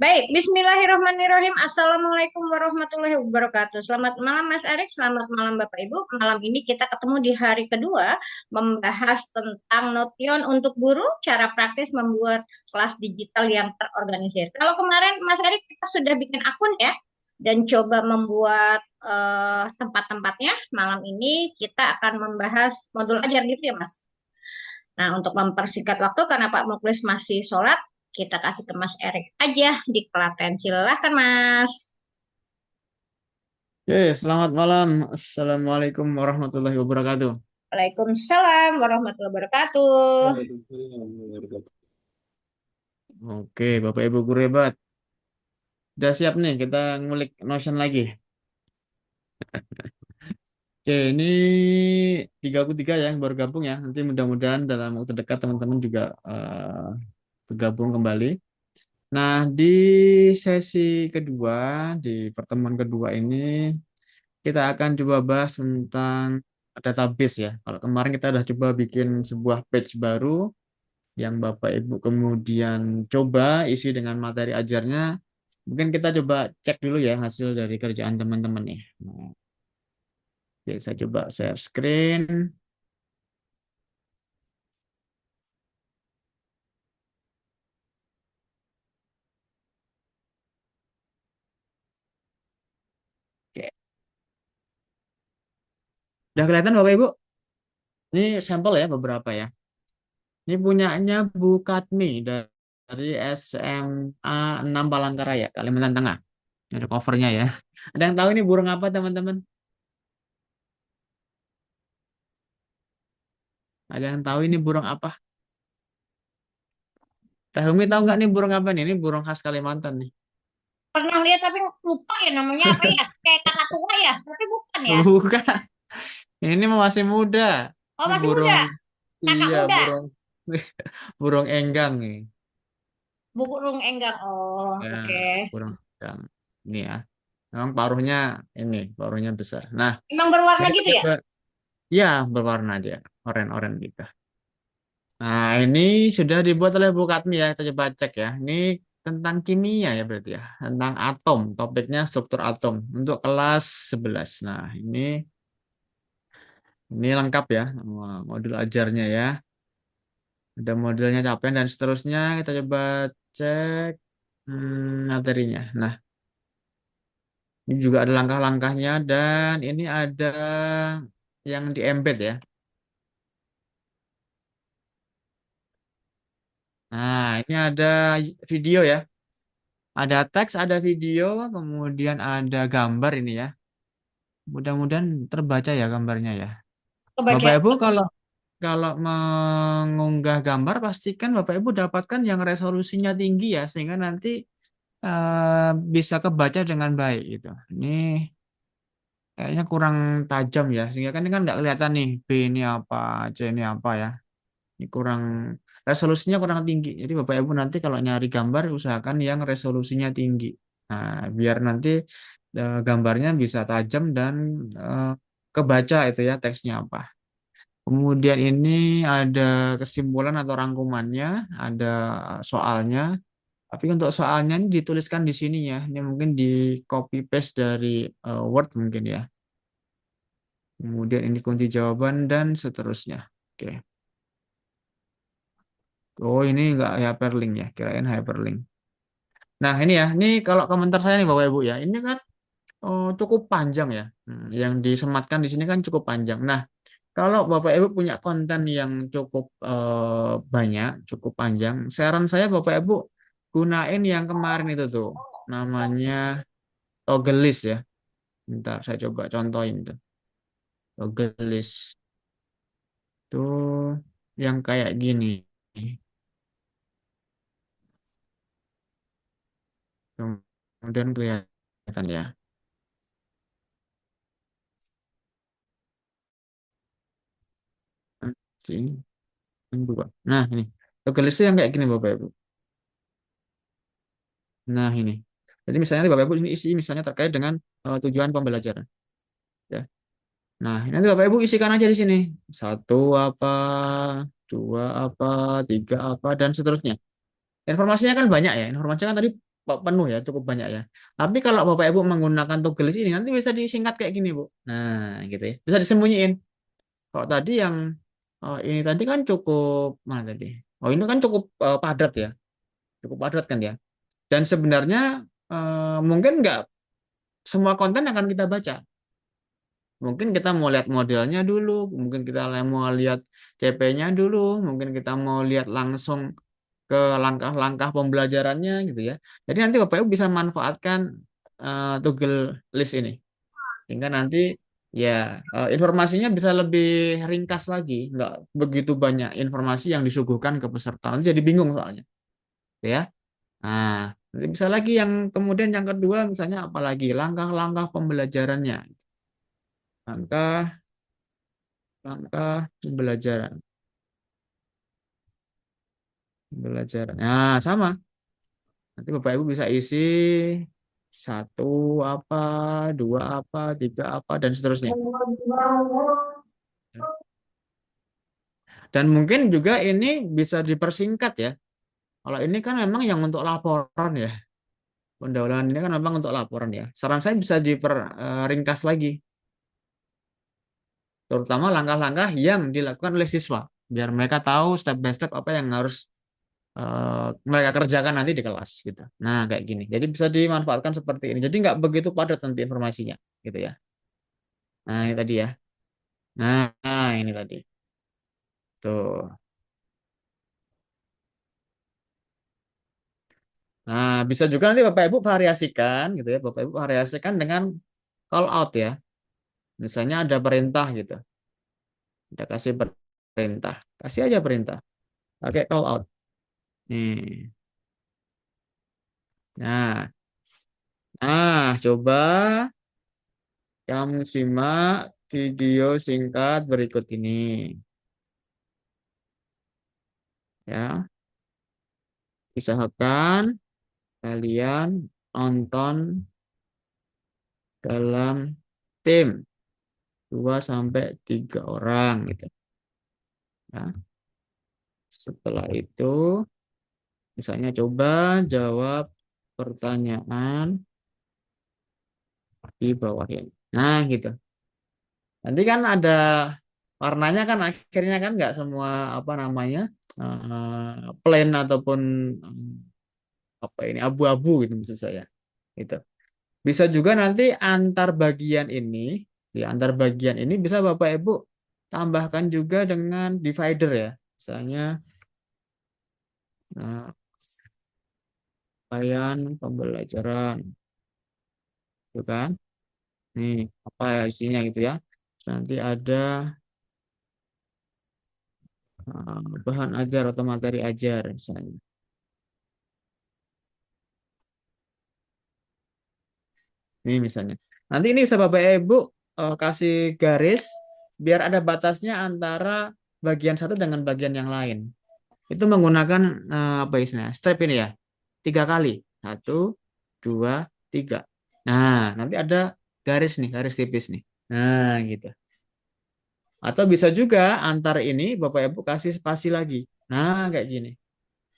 Baik, Bismillahirrahmanirrahim. Assalamualaikum warahmatullahi wabarakatuh. Selamat malam Mas Erik, selamat malam Bapak Ibu. Malam ini kita ketemu di hari kedua membahas tentang Notion untuk guru, cara praktis membuat kelas digital yang terorganisir. Kalau kemarin Mas Erik kita sudah bikin akun ya dan coba membuat tempat-tempatnya. Malam ini kita akan membahas modul ajar gitu ya Mas. Nah, untuk mempersingkat waktu karena Pak Muklis masih sholat, kita kasih ke Mas Erik aja di Klaten. Silakan, Mas. Oke, selamat malam. Assalamualaikum warahmatullahi wabarakatuh. Waalaikumsalam warahmatullahi wabarakatuh. Waalaikumsalam warahmatullahi wabarakatuh. Oke, Bapak Ibu guru hebat. Udah siap nih kita ngulik Notion lagi. Oke, ini 33 ya yang baru gabung ya. Nanti mudah-mudahan dalam waktu dekat teman-teman juga bergabung kembali. Nah, di sesi kedua, di pertemuan kedua ini kita akan coba bahas tentang database ya. Kalau kemarin kita udah coba bikin sebuah page baru yang Bapak Ibu kemudian coba isi dengan materi ajarnya, mungkin kita coba cek dulu ya hasil dari kerjaan teman-teman nih. Nah, oke, saya coba share screen. Oke, udah kelihatan Bapak Ibu? Ini sampel ya beberapa ya. Ini punyanya Bu Katmi dari SMA 6 Palangkaraya, Kalimantan Tengah. Ini ada covernya ya. Ada yang tahu ini burung apa teman-teman? Ada yang tahu ini burung apa? Teh Umi tahu nggak nih burung apa nih? Ini burung khas Kalimantan nih. Pernah lihat tapi lupa ya namanya apa ya? Kayak kakak tua ya, tapi bukan ya. Bukan. Ini mah masih muda. Oh, Ini masih burung, muda. Kakak iya muda. burung, burung enggang nih. Burung enggang. Oh, Ya, oke. burung enggang. Ini ya. Memang paruhnya ini, paruhnya besar. Nah, Emang berwarna kita gitu ya? coba, ya berwarna dia, oranye-oranye gitu. Nah, ini sudah dibuat oleh Bu Katmi ya. Kita coba cek ya. Ini tentang kimia ya berarti ya. Tentang atom, topiknya struktur atom untuk kelas 11. Nah, ini lengkap ya, modul ajarnya ya. Ada modelnya capaian dan seterusnya. Kita coba cek materinya. Nah, ini juga ada langkah-langkahnya dan ini ada yang di embed ya. Nah, ini ada video ya. Ada teks, ada video, kemudian ada gambar ini ya. Mudah-mudahan terbaca ya gambarnya ya. Bapak Kebaca. Ibu kalau kalau mengunggah gambar pastikan Bapak Ibu dapatkan yang resolusinya tinggi ya sehingga nanti bisa kebaca dengan baik gitu. Ini kayaknya kurang tajam ya, sehingga kan ini kan nggak kelihatan nih B ini apa, C ini apa ya. Ini kurang resolusinya kurang tinggi. Jadi Bapak Ibu nanti kalau nyari gambar usahakan yang resolusinya tinggi. Nah, biar nanti gambarnya bisa tajam dan eh, kebaca itu ya teksnya apa. Kemudian ini ada kesimpulan atau rangkumannya, ada soalnya. Tapi untuk soalnya ini dituliskan di sini ya. Ini mungkin di copy paste dari Word mungkin ya. Kemudian ini kunci jawaban dan seterusnya. Oke. Oh, ini enggak hyperlink ya. Kirain hyperlink. Nah, ini ya. Ini kalau komentar saya nih Bapak Ibu ya. Ini kan cukup panjang ya. Yang disematkan di sini kan cukup panjang. Nah, kalau Bapak Ibu punya konten yang cukup banyak, cukup panjang, saran saya Bapak Ibu gunain yang kemarin itu tuh. Namanya toggle list ya. Bentar, saya coba contohin tuh. Toggle list. Tuh yang kayak gini. Kemudian kelihatan ya. Sini, yang dua. Nah, ini. Toggle list yang kayak gini Bapak Ibu. Nah, ini. Jadi misalnya Bapak Ibu ini isi misalnya terkait dengan tujuan pembelajaran. Ya. Nah, nanti Bapak Ibu isikan aja di sini. Satu apa, dua apa, tiga apa, dan seterusnya. Informasinya kan banyak ya. Informasinya kan tadi penuh ya, cukup banyak ya. Tapi kalau Bapak Ibu menggunakan toggle list ini nanti bisa disingkat kayak gini, Bu. Nah, gitu ya. Bisa disembunyiin. Kalau tadi yang ini tadi kan cukup mana tadi? Oh, ini kan cukup padat ya. Cukup padat kan ya. Dan sebenarnya mungkin nggak semua konten akan kita baca. Mungkin kita mau lihat modelnya dulu, mungkin kita mau lihat CP-nya dulu, mungkin kita mau lihat langsung ke langkah-langkah pembelajarannya gitu ya. Jadi nanti Bapak Ibu bisa manfaatkan Google List ini. Sehingga nanti ya informasinya bisa lebih ringkas lagi, nggak begitu banyak informasi yang disuguhkan ke peserta. Nanti jadi bingung soalnya, gitu ya. Nah, nanti bisa lagi yang kemudian yang kedua misalnya apalagi langkah-langkah pembelajarannya. Langkah langkah pembelajaran. Pembelajaran. Nah, sama. Nanti Bapak Ibu bisa isi satu apa, dua apa, tiga apa, dan seterusnya. Dan mungkin juga ini bisa dipersingkat ya. Kalau ini kan memang yang untuk laporan ya. Pendahuluan ini kan memang untuk laporan ya. Saran saya bisa diperingkas lagi. Terutama langkah-langkah yang dilakukan oleh siswa. Biar mereka tahu step by step apa yang harus mereka kerjakan nanti di kelas gitu. Nah, kayak gini. Jadi bisa dimanfaatkan seperti ini. Jadi nggak begitu padat nanti informasinya gitu ya. Nah, ini tadi ya. Nah, ini tadi. Tuh. Nah, bisa juga nanti Bapak Ibu variasikan gitu ya. Bapak Ibu variasikan dengan call out ya. Misalnya ada perintah gitu. Ada kasih perintah. Kasih aja perintah. Pakai call out. Nih. Nah, coba kamu simak video singkat berikut ini. Ya, usahakan kalian nonton dalam tim 2 sampai 3 orang gitu. Ya. Setelah itu misalnya coba jawab pertanyaan di bawah ini. Nah, gitu. Nanti kan ada warnanya kan akhirnya kan nggak semua apa namanya plain ataupun apa ini abu-abu gitu maksud saya. Gitu. Bisa juga nanti antar bagian ini, ya antar bagian ini bisa Bapak Ibu tambahkan juga dengan divider ya. Misalnya nah, rangkaian pembelajaran, gitu kan? Nih apa ya isinya gitu ya. Terus nanti ada bahan ajar atau materi ajar misalnya. Nih misalnya. Nanti ini bisa Bapak Ibu kasih garis biar ada batasnya antara bagian satu dengan bagian yang lain. Itu menggunakan apa istilahnya? Strip ini ya. 3 kali. Satu, dua, tiga. Nah, nanti ada garis nih, garis tipis nih. Nah, gitu. Atau bisa juga antar ini Bapak Ibu kasih spasi lagi. Nah, kayak gini.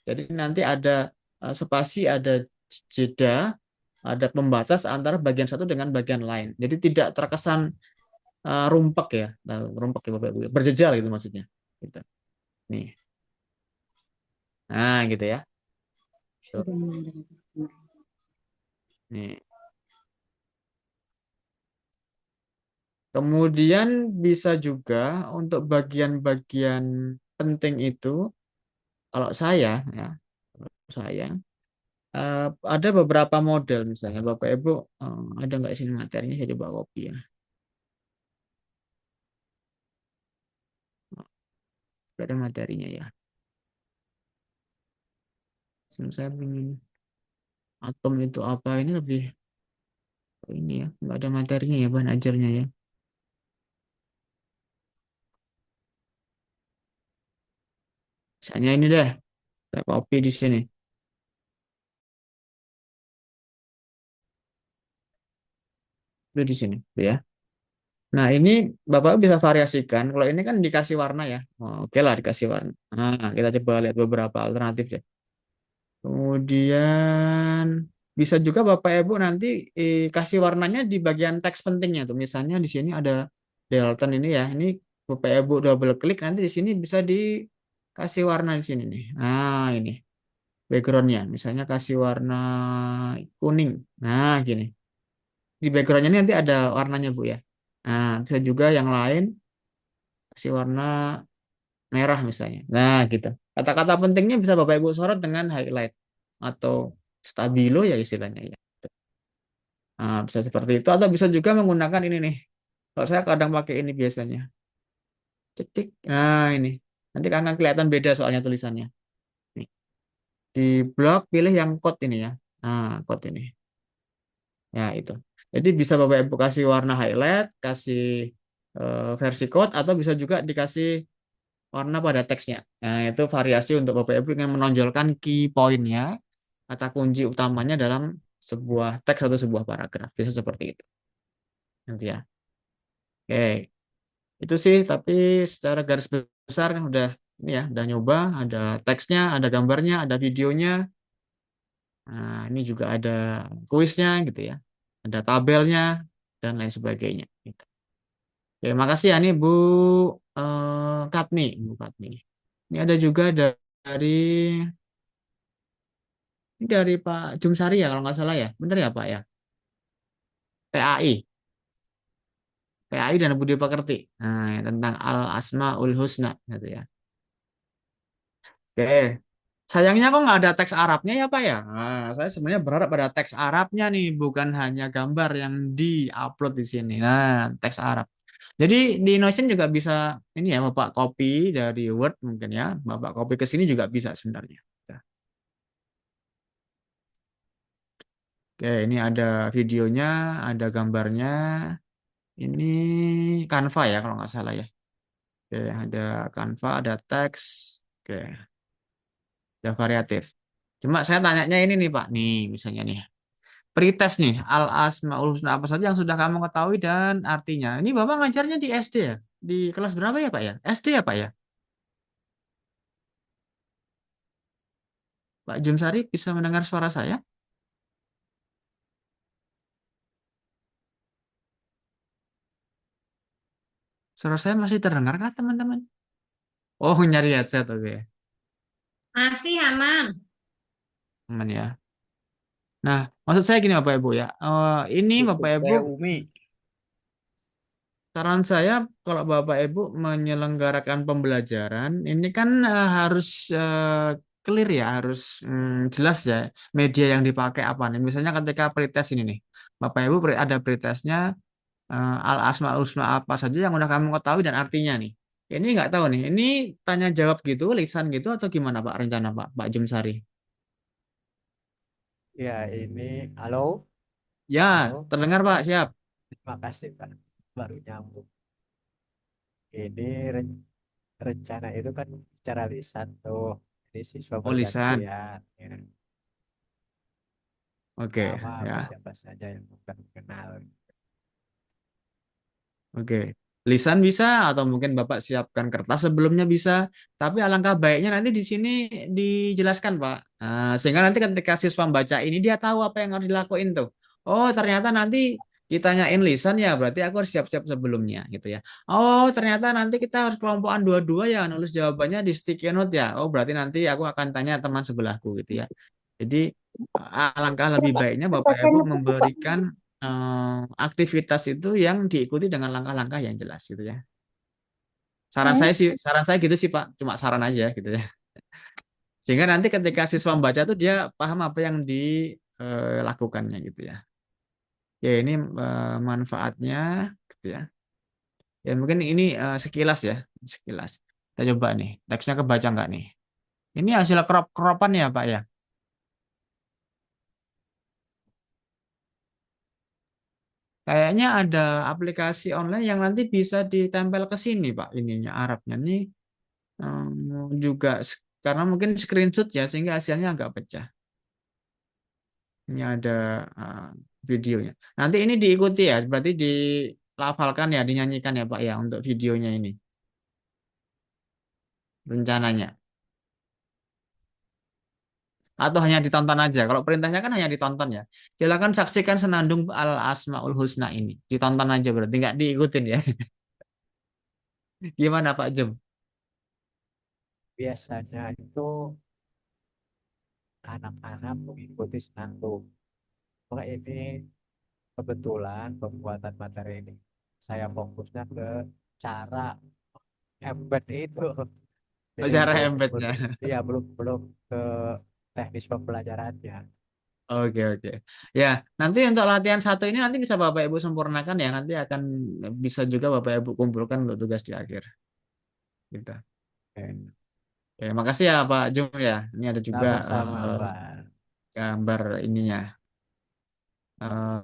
Jadi nanti ada spasi, ada jeda, ada pembatas antara bagian satu dengan bagian lain. Jadi tidak terkesan rumpek ya. Nah, rumpek ya Bapak Ibu. Berjejal gitu maksudnya. Gitu. Nih. Nah, gitu ya. Tuh. Nih. Kemudian bisa juga untuk bagian-bagian penting itu, kalau ya, saya ada beberapa model misalnya Bapak Ibu ada nggak sini materinya saya coba copy ya. Nggak ada materinya ya. Saya ingin atom itu apa ini lebih ini ya nggak ada materinya ya bahan ajarnya ya. Misalnya ini deh saya copy di sini. Itu di sini ya. Nah, ini Bapak bisa variasikan. Kalau ini kan dikasih warna ya. Oh, oke lah dikasih warna. Nah, kita coba lihat beberapa alternatif ya. Kemudian, bisa juga Bapak Ibu nanti kasih warnanya di bagian teks pentingnya tuh. Misalnya di sini ada Dalton ini ya. Ini Bapak Ibu double klik nanti di sini bisa dikasih warna di sini nih. Nah, ini backgroundnya. Misalnya kasih warna kuning. Nah, gini. Di backgroundnya ini nanti ada warnanya Bu ya. Nah, bisa juga yang lain kasih warna merah misalnya. Nah, gitu. Kata-kata pentingnya bisa Bapak Ibu sorot dengan highlight atau stabilo ya istilahnya ya. Nah, bisa seperti itu atau bisa juga menggunakan ini nih. Kalau saya kadang pakai ini biasanya. Cetik. Nah, ini. Nanti akan kelihatan beda soalnya tulisannya. Nih. Di blok pilih yang code ini ya. Nah, code ini. Ya, itu. Jadi bisa Bapak Ibu kasih warna highlight, kasih versi code atau bisa juga dikasih warna pada teksnya. Nah, itu variasi untuk Bapak Ibu ingin menonjolkan key pointnya, kata kunci utamanya dalam sebuah teks atau sebuah paragraf. Bisa seperti itu. Nanti ya. Oke. Itu sih, tapi secara garis besar kan udah ini ya, udah nyoba, ada teksnya, ada gambarnya, ada videonya. Nah, ini juga ada kuisnya gitu ya. Ada tabelnya dan lain sebagainya gitu. Oke, makasih ya nih Bu Katni, Bu Katni. Ini ada juga dari ini dari Pak Jumsari ya kalau nggak salah ya. Bener ya Pak ya? PAI. PAI dan Budi Pekerti. Nah, tentang Al Asmaul Husna gitu ya. Oke. Sayangnya kok nggak ada teks Arabnya ya Pak ya? Nah, saya sebenarnya berharap ada teks Arabnya nih, bukan hanya gambar yang di-upload di sini. Nah, teks Arab. Jadi di Notion juga bisa ini ya Bapak copy dari Word mungkin ya, Bapak copy ke sini juga bisa sebenarnya. Nah, oke, ini ada videonya, ada gambarnya. Ini Canva ya kalau nggak salah ya. Oke, ada Canva, ada teks. Oke, ada variatif. Cuma saya tanyanya ini nih Pak, nih misalnya nih. Pretest nih, al asmaul husna apa saja yang sudah kamu ketahui dan artinya. Ini Bapak ngajarnya di SD ya? Di kelas berapa ya Pak ya? SD ya Pak ya? Pak Jumsari bisa mendengar suara saya? Suara saya masih terdengar kah teman-teman? Oh, nyari headset, oke. Masih aman. Aman ya. Nah, maksud saya gini Bapak Ibu ya. Ini Cukup Bapak Ibu, saya Umi. saran saya kalau Bapak Ibu menyelenggarakan pembelajaran, ini kan harus clear ya, harus jelas ya media yang dipakai apa nih. Misalnya ketika pretest ini nih, Bapak Ibu ada pretestnya al asmaul husna apa saja yang udah kamu ketahui dan artinya nih. Ini nggak tahu nih, ini tanya jawab gitu, lisan gitu atau gimana Pak rencana Pak Jumsari? Ya ini, halo, Ya, halo. terdengar Pak, siap. Terima kasih Pak, baru nyambung. Ini rencana itu kan secara lisan tuh. Ini siswa Oh, lisan. bergantian. Ya. Oke, Nama apa ya. siapa saja yang bukan kenal. Oke, lisan bisa atau mungkin Bapak siapkan kertas sebelumnya bisa. Tapi alangkah baiknya nanti di sini dijelaskan, Pak. Nah, sehingga nanti ketika siswa membaca ini dia tahu apa yang harus dilakuin tuh. Oh, ternyata nanti ditanyain lisan ya, berarti aku harus siap-siap sebelumnya gitu ya. Oh, ternyata nanti kita harus kelompokan dua-dua ya, nulis jawabannya di sticky note ya. Oh, berarti nanti aku akan tanya teman sebelahku gitu ya. Jadi alangkah lebih baiknya Bapak Ibu memberikan aktivitas itu yang diikuti dengan langkah-langkah yang jelas gitu ya. Saran saya gitu sih Pak, cuma saran aja gitu ya. Sehingga nanti ketika siswa membaca tuh dia paham apa yang dilakukannya gitu ya. Ya ini manfaatnya gitu ya. Ya mungkin ini sekilas ya, sekilas. Kita coba nih, teksnya kebaca nggak nih? Ini hasil crop-cropan ya Pak ya. Kayaknya ada aplikasi online yang nanti bisa ditempel ke sini Pak ininya Arabnya nih. Juga karena mungkin screenshot ya sehingga hasilnya agak pecah. Ini ada eh, videonya. Nanti ini diikuti ya, berarti dilafalkan ya, dinyanyikan ya Pak ya untuk videonya ini rencananya. Atau hanya ditonton aja? Kalau perintahnya kan hanya ditonton ya. Silakan saksikan Senandung Al Asmaul Husna ini. Ditonton aja berarti nggak diikutin ya. Gimana Pak Jem? Biasanya itu anak-anak mengikuti senandung. Maka ini kebetulan pembuatan materi ini saya fokusnya ke cara embed itu. Oh, Jadi cara belum, embednya. iya belum belum ke teknis pembelajarannya. Oke, oke. Ya, nanti untuk latihan satu ini nanti bisa Bapak Ibu sempurnakan ya. Nanti akan bisa juga Bapak Ibu kumpulkan untuk tugas di akhir. Gitu. Oke. Oke, makasih ya Pak Jum ya. Ini ada juga Sama-sama, Pak. gambar ininya. eh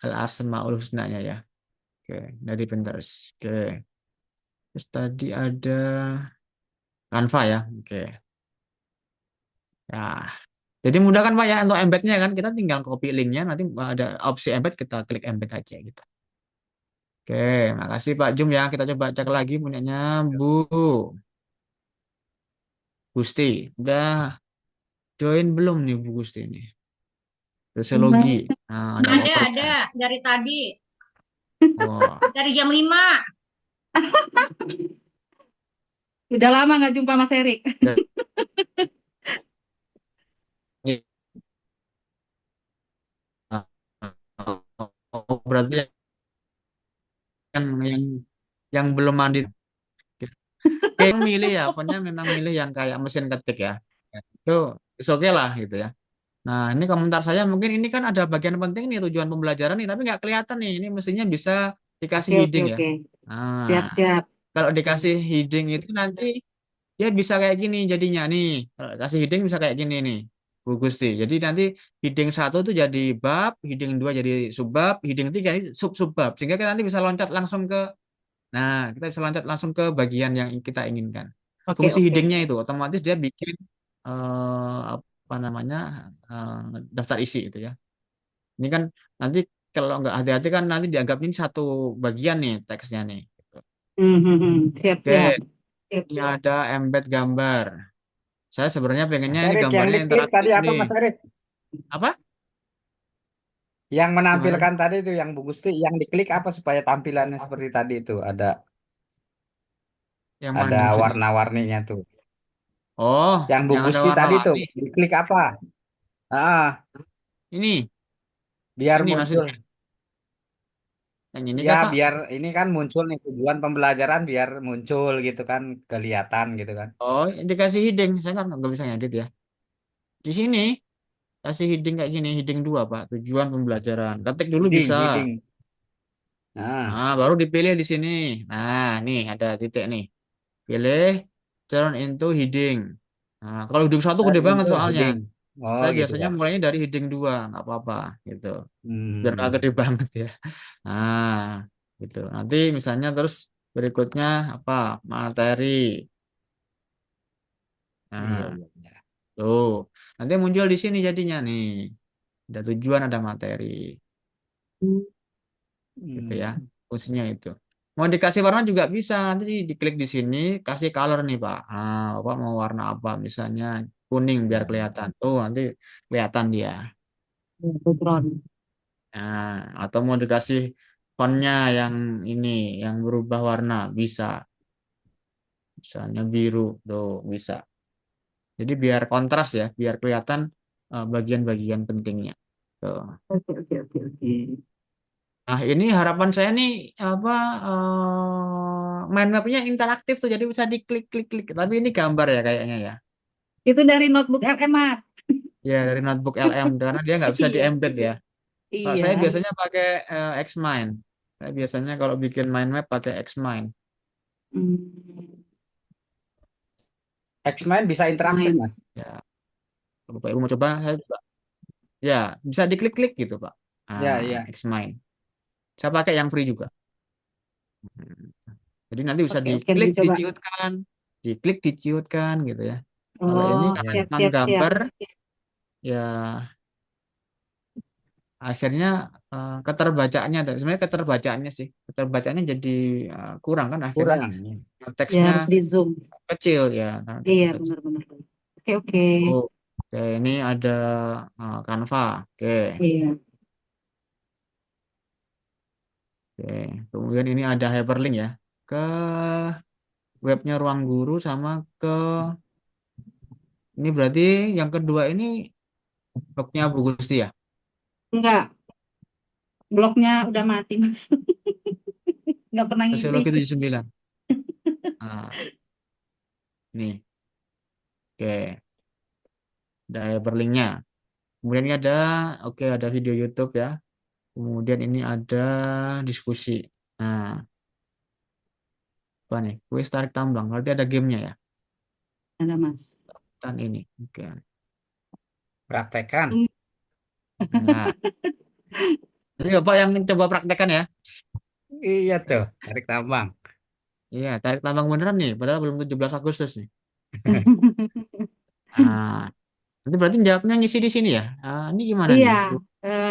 Al-Asmaul Husna-nya ya. Oke, dari Pinterest. Oke. Terus tadi ada Canva ya. Oke. Ya. Jadi mudah kan Pak ya untuk embednya kan kita tinggal copy linknya nanti ada opsi embed kita klik embed aja gitu. Oke, makasih Pak Jum ya. Kita coba cek lagi punyanya Bu Gusti. Udah join belum nih Bu Gusti ini? Sosiologi. Nah, ada Ada powernya. dari tadi, Wah. dari jam 5. Udah lama nggak jumpa Mas Erik. Oh, berarti yang belum mandi. Oke, milih ya, fontnya memang milih yang kayak mesin ketik ya. Itu oke lah gitu ya. Nah, ini komentar saya mungkin ini kan ada bagian penting nih tujuan pembelajaran nih, tapi nggak kelihatan nih. Ini mestinya bisa dikasih Oke, oke, heading ya. oke. Nah, Siap-siap. kalau dikasih heading itu nanti dia bisa kayak gini jadinya nih. Kalau kasih heading bisa kayak gini nih, Bu Gusti. Jadi nanti heading satu tuh jadi bab, heading dua jadi subbab, heading tiga ini sub-subbab. Sehingga kita nanti bisa loncat langsung ke, nah kita bisa loncat langsung ke bagian yang kita inginkan. Oke, Fungsi oke. headingnya itu otomatis dia bikin apa namanya eh, daftar isi itu ya. Ini kan nanti kalau nggak hati-hati kan nanti dianggap ini satu bagian nih teksnya nih. Siap-siap. Oke, ini Siap-siap. ada embed gambar. Saya sebenarnya pengennya Mas ini Erik, yang gambarnya diklik tadi interaktif apa nih. Mas Erik? Apa? Yang Gimana? menampilkan tadi itu yang Bu Gusti, yang diklik apa supaya tampilannya seperti tadi itu Yang mana ada nih maksudnya? warna-warninya tuh. Oh, Yang Bu yang ada Gusti tadi tuh warna-warni. diklik apa? Ah, Ini, biar ini muncul. maksudnya. Yang ini Ya, kah, Pak? biar ini kan muncul nih tujuan pembelajaran biar muncul gitu kan, kelihatan gitu kan. Oh, dikasih heading. Saya kan nggak bisa ngedit ya. Di sini kasih heading kayak gini, heading 2 Pak. Tujuan pembelajaran. Ketik dulu bisa. Heading. Nah, Nah, baru dipilih di sini. Nah, nih ada titik nih. Pilih turn into heading. Nah, kalau heading satu gede banget itu soalnya. heading. Oh, Saya gitu biasanya Pak. mulainya dari heading 2, nggak apa-apa gitu. Biar nggak Hmm. gede banget ya. Nah, gitu. Nanti misalnya terus berikutnya apa? Materi. Iya, Nah, iya, iya. tuh. Nanti muncul di sini jadinya nih. Ada tujuan, ada materi. Gitu ya. Hmm. Fungsinya itu. Mau dikasih warna juga bisa. Nanti diklik di sini, kasih color nih, Pak. Nah, Bapak mau warna apa? Misalnya kuning biar Ya. kelihatan. Tuh, nanti kelihatan dia. Background. Nah, atau mau dikasih fontnya yang ini, yang berubah warna, bisa. Misalnya biru, tuh bisa. Jadi biar kontras ya, biar kelihatan bagian-bagian pentingnya. Tuh. Oke, oke, oke, oke. Nah, ini harapan saya nih apa mind mapnya interaktif tuh, jadi bisa diklik-klik-klik. Tapi ini gambar ya kayaknya ya. Itu dari notebook LM, Mas. Ya dari notebook LM karena dia nggak bisa di Iya, embed ya. Kalau iya. saya biasanya pakai Xmind. Saya biasanya kalau bikin mind map pakai Xmind. Hmm, X-Men bisa interaktif, main. Mas. Ya, kalau Bapak Ibu mau coba, saya coba. Ya, bisa diklik-klik gitu, Pak. Ya, iya. Xmind. Saya pakai yang free juga. Hmm. Jadi nanti bisa Oke, oke, diklik, dicoba. diciutkan, diklik, diciutkan gitu ya. Kalau ini Oh, karena siap, memang siap, siap. gambar, ya akhirnya keterbacaannya, sebenarnya keterbacaannya sih, keterbacaannya jadi kurang kan akhirnya Kurang. Ya teksnya harus di zoom. kecil ya, karena teksnya Iya, kecil. benar-benar. Oke, oke. Oh. Oke, ini ada Canva. Oke, Iya. oke. Kemudian ini ada hyperlink ya ke webnya Ruang Guru sama ke ini berarti yang kedua ini blognya Bu Gusti ya. Enggak, blognya udah mati, Mas. Nggak pernah ngisi. Sosiologi 79. Nah, nih. Oke, ada hyperlinknya. Kemudian ini ada, oke, ada video YouTube ya. Kemudian ini ada diskusi. Nah, apa nih? Kuis tarik tambang. Berarti ada gamenya ya. Ada, Mas. Dan ini. Oke. Praktekan. Nah, ini Bapak yang coba praktekkan ya. Iya tuh, tarik tambang. Iya, tarik tambang beneran nih. Padahal belum 17 Agustus nih. Nah, nanti berarti jawabnya ngisi di sini ya. Ini gimana Iya, nih? eh,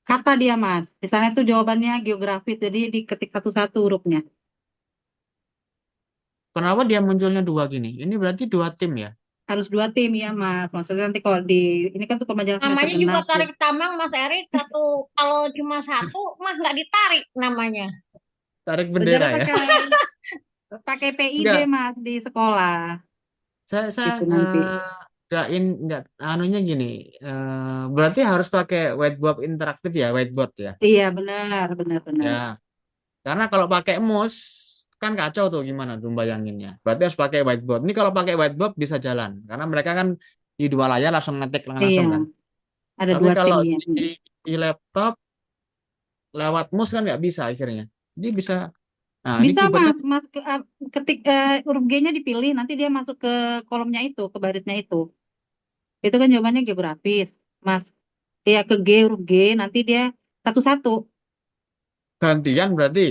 kata dia, Mas. Di sana itu jawabannya geografi, jadi diketik satu-satu hurufnya. Kenapa dia munculnya dua gini? Ini berarti dua tim ya. Harus 2 tim ya, Mas. Maksudnya nanti kalau di ini kan tuh pembelajaran semester Namanya juga 6 tuh. tarik tambang, Mas Erik. Kalau cuma satu, mah nggak ditarik namanya. Tarik Belajarnya bendera ya. pakai PID, Enggak, Mas, di sekolah. saya Itu nanti. enggak anunya gini. Berarti harus pakai whiteboard interaktif ya, whiteboard ya. Iya, benar, benar, benar. Ya, karena kalau pakai mouse kan kacau tuh gimana tuh bayanginnya. Berarti harus pakai whiteboard. Ini kalau pakai whiteboard bisa jalan karena mereka kan di dua layar langsung ngetik Iya, langsung kan. ada Tapi dua kalau tim ya. di laptop lewat mouse kan nggak bisa akhirnya. Jadi bisa. Nah, ini Bisa, keyboardnya Mas. Mas ketik huruf G-nya dipilih, nanti dia masuk ke kolomnya itu, ke barisnya itu. Itu kan jawabannya geografis. Mas, ya ke G, huruf G, nanti dia satu-satu. gantian berarti.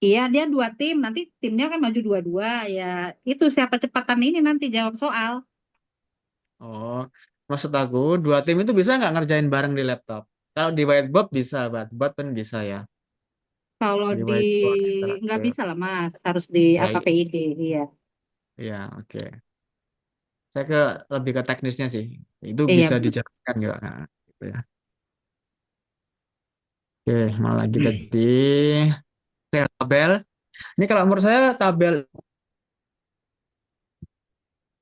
Iya, dia 2 tim, nanti timnya kan maju dua-dua. Ya, itu siapa cepatan ini nanti jawab soal. Oh, maksud aku dua tim itu bisa nggak ngerjain bareng di laptop? Kalau di whiteboard bisa, whiteboard kan bisa ya. Kalau Di di whiteboard nggak interaktif. bisa lah, Mas. Harus di Ya, apa PID, iya. ya, oke. Saya lebih ke teknisnya sih. Itu Iya, bisa benar. dijalankan nggak? Nah, gitu ya. Oke, mau lagi tadi tabel. Ini kalau menurut saya tabel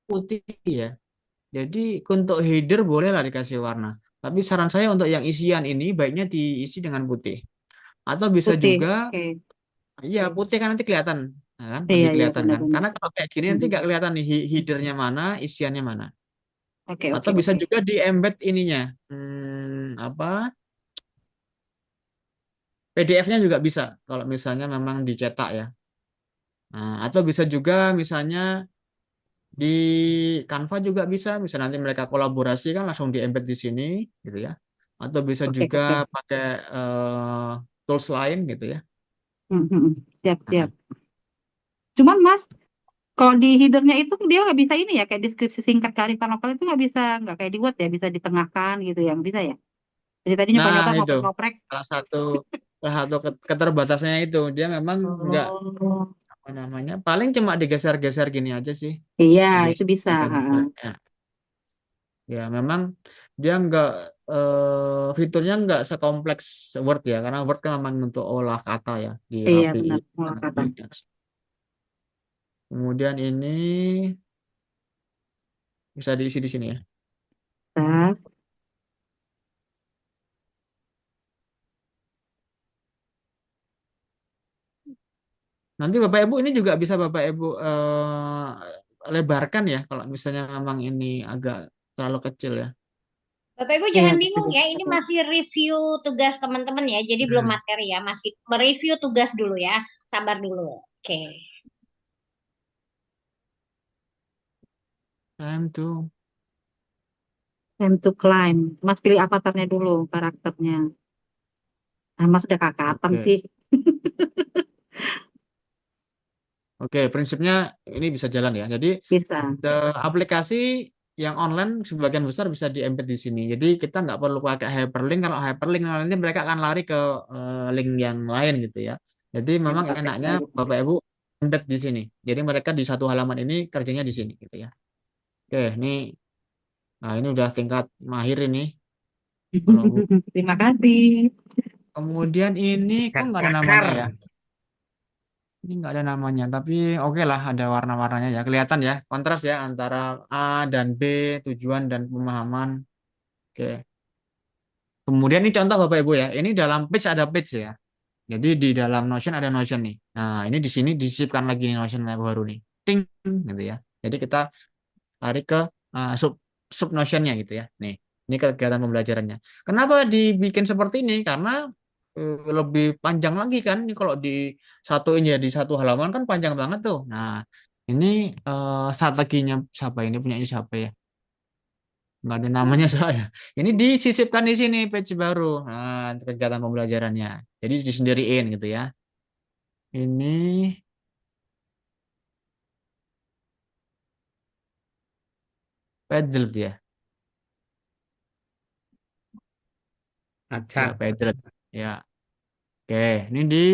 putih ya. Jadi untuk header bolehlah dikasih warna. Tapi saran saya untuk yang isian ini baiknya diisi dengan putih. Atau bisa Putih. juga, Oke. iya putih kan nanti kelihatan, nah kan? Iya, Lebih iya, kelihatan kan? benar-benar. Karena kalau kayak gini nanti nggak kelihatan nih headernya mana, isiannya mana. Oke, Atau oke, bisa oke. juga di embed ininya, apa PDF-nya juga bisa kalau misalnya memang dicetak ya. Nah, atau bisa juga misalnya di Canva juga bisa, misalnya nanti mereka kolaborasi kan langsung di embed di sini gitu ya. Atau bisa Oke, juga oke. pakai tools lain gitu ya. Hmm, hmm, hmm. Siap, Nah, siap. Cuman Mas, kalau di headernya itu dia nggak bisa ini ya, kayak deskripsi singkat kearifan lokal itu nggak bisa, nggak kayak di Word ya, bisa ditengahkan gitu yang bisa ya. Jadi tadi nah, nyoba-nyoba itu ngoprek-ngoprek. salah satu keterbatasannya itu dia memang nggak Oh, apa namanya paling cuma digeser-geser gini aja sih, iya, itu digeser bisa. Ha, ha. digeser ya, ya memang dia nggak fiturnya nggak sekompleks Word ya karena Word kan memang untuk olah kata ya di Iya, API benar. Olah kata. kemudian ini bisa diisi di sini ya. Nah, Nanti Bapak Ibu ini juga bisa Bapak Ibu lebarkan ya kalau misalnya memang ini agak terlalu kecil ya. Bapak Ibu iya jangan bisa bingung ya, ini bisa. masih review tugas teman-teman ya, jadi belum Hmm. materi ya, masih mereview tugas dulu ya. Sabar dulu. Oke. Time to Time to climb. Mas pilih avatarnya dulu, karakternya. Nah, Mas udah kakatan Oke. sih. Oke, prinsipnya ini bisa jalan ya. Jadi Bisa. aplikasi yang online sebagian besar bisa di-embed di sini. Jadi kita nggak perlu pakai hyperlink. Kalau hyperlink nanti mereka akan lari ke link yang lain gitu ya. Jadi memang Oke, oke, enaknya baik. Bapak Ibu embed di sini. Jadi mereka di satu halaman ini kerjanya di sini gitu ya. Oke, ini Nah, ini udah tingkat mahir ini. Kalau Bu. Terima kasih. Kemudian ini kok Tingkat nggak ada pakar. namanya ya? Ini nggak ada namanya, tapi oke lah ada warna-warnanya ya. Kelihatan ya, kontras ya antara A dan B, tujuan dan pemahaman. Oke. Kemudian ini contoh Bapak Ibu ya. Ini dalam page ada page ya. Jadi di dalam Notion ada Notion nih. Nah, ini di sini disisipkan lagi nih Notion yang baru nih. Ting gitu ya. Jadi kita tarik ke sub sub Notion-nya gitu ya. Nih, ini kegiatan pembelajarannya. Kenapa dibikin seperti ini? Karena lebih panjang lagi kan. Ini kalau di satuin ya di satu halaman kan panjang banget tuh. Nah, ini strateginya siapa ini punya siapa ya? Nggak ada namanya saya. Ini disisipkan di sini page baru. Nah, kegiatan pembelajarannya. Jadi disendiriin gitu ya. Ini Padlet ya. Ya, Acan. Padlet. Ya. Oke, ini di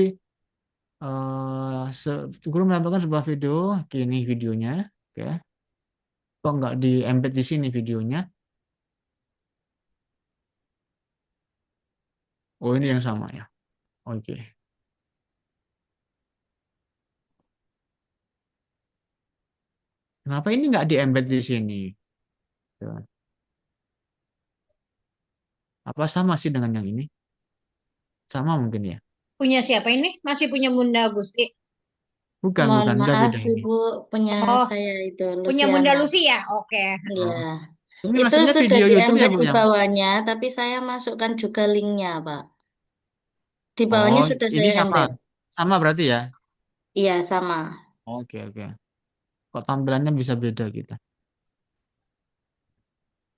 guru menampilkan sebuah video. Oke, ini videonya. Oke. Kok nggak di embed di sini videonya? Oh, ini yang sama ya. Oke. Kenapa ini nggak di embed di sini? Tuh. Apa sama sih dengan yang ini? Sama mungkin ya. Punya siapa ini? Masih punya Bunda Gusti. Bukan, Mohon bukan. Enggak maaf beda ini. Ibu, punya Oh, saya itu punya Bunda Luciana. Lucy ya? Oke. Ya, Oh. Ini itu maksudnya sudah video YouTube ya, diembed Bu di ya? bawahnya, tapi saya masukkan juga linknya, Pak. Di bawahnya Oh, sudah ini saya sama. embed. Sama berarti ya? Iya, sama. Oke, oke. Kok tampilannya bisa beda gitu.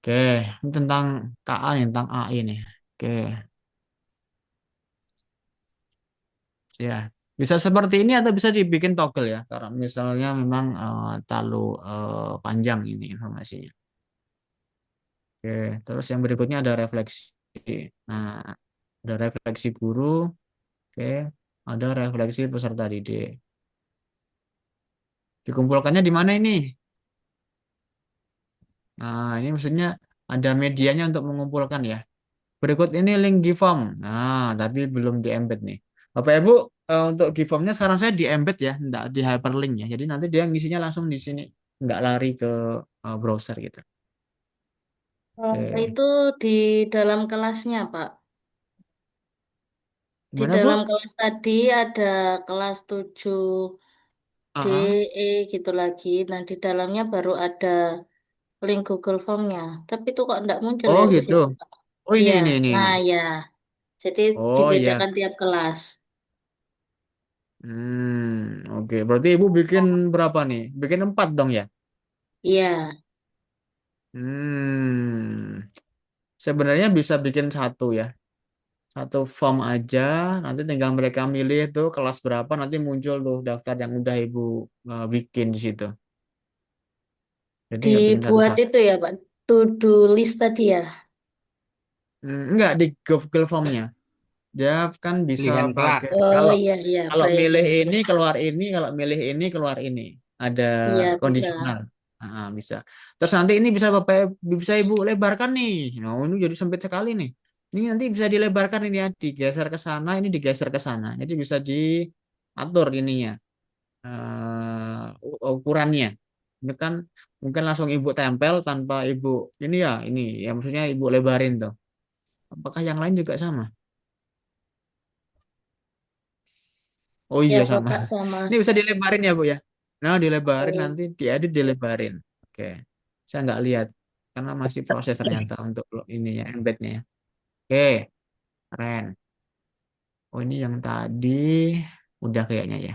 Oke, ini tentang KA nih, tentang AI nih. Oke, ya. Bisa seperti ini atau bisa dibikin toggle ya. Karena misalnya memang terlalu panjang ini informasinya. Oke, terus yang berikutnya ada refleksi. Nah, ada refleksi guru. Oke, ada refleksi peserta didik. Dikumpulkannya di mana ini? Nah, ini maksudnya ada medianya untuk mengumpulkan ya. Berikut ini link Giveform. Nah, tapi belum di embed nih. Bapak Ibu, untuk Giveformnya saran saya di embed ya, enggak di hyperlink ya. Jadi nanti dia ngisinya langsung di sini, enggak lari ke browser gitu. Oke. Itu di dalam kelasnya, Pak. Di Gimana dalam Bu? kelas tadi ada kelas 7D, Ah, E gitu lagi. Nah, di dalamnya baru ada link Google Form-nya. Tapi itu kok enggak muncul oh ya di gitu. sini, Pak. Oh Iya, ini. nah ya. Jadi Oh ya. dibedakan tiap kelas. Oke. Berarti Ibu bikin berapa nih? Bikin 4 dong ya? Iya, Hmm. Sebenarnya bisa bikin satu ya. Satu form aja, nanti tinggal mereka milih tuh kelas berapa, nanti muncul tuh daftar yang udah Ibu bikin di situ. Jadi nggak bikin dibuat satu-satu. itu ya, Pak. To-do list tadi ya. Enggak di Google Form-nya. Dia kan bisa Pilihan kelas. pakai Oh kalau iya, iya, kalau baik. milih ini keluar ini, kalau milih ini keluar ini. Ada Iya, bisa. kondisional. Bisa. Terus nanti ini bisa Ibu lebarkan nih. Nah, ini jadi sempit sekali nih. Ini nanti bisa dilebarkan ini ya, digeser ke sana, ini digeser ke sana. Jadi bisa diatur ininya. Ukurannya. Ini kan mungkin langsung ibu tempel tanpa ibu ini ya maksudnya ibu lebarin tuh. Apakah yang lain juga sama? Oh Ya, iya sama. Bapak sama. Ini bisa dilebarin ya Bu ya. Nah dilebarin Oh. nanti diedit dilebarin. Oke. Saya nggak lihat karena masih proses ternyata untuk ininya embednya ya. Oke, keren. Oh ini yang tadi udah kayaknya ya.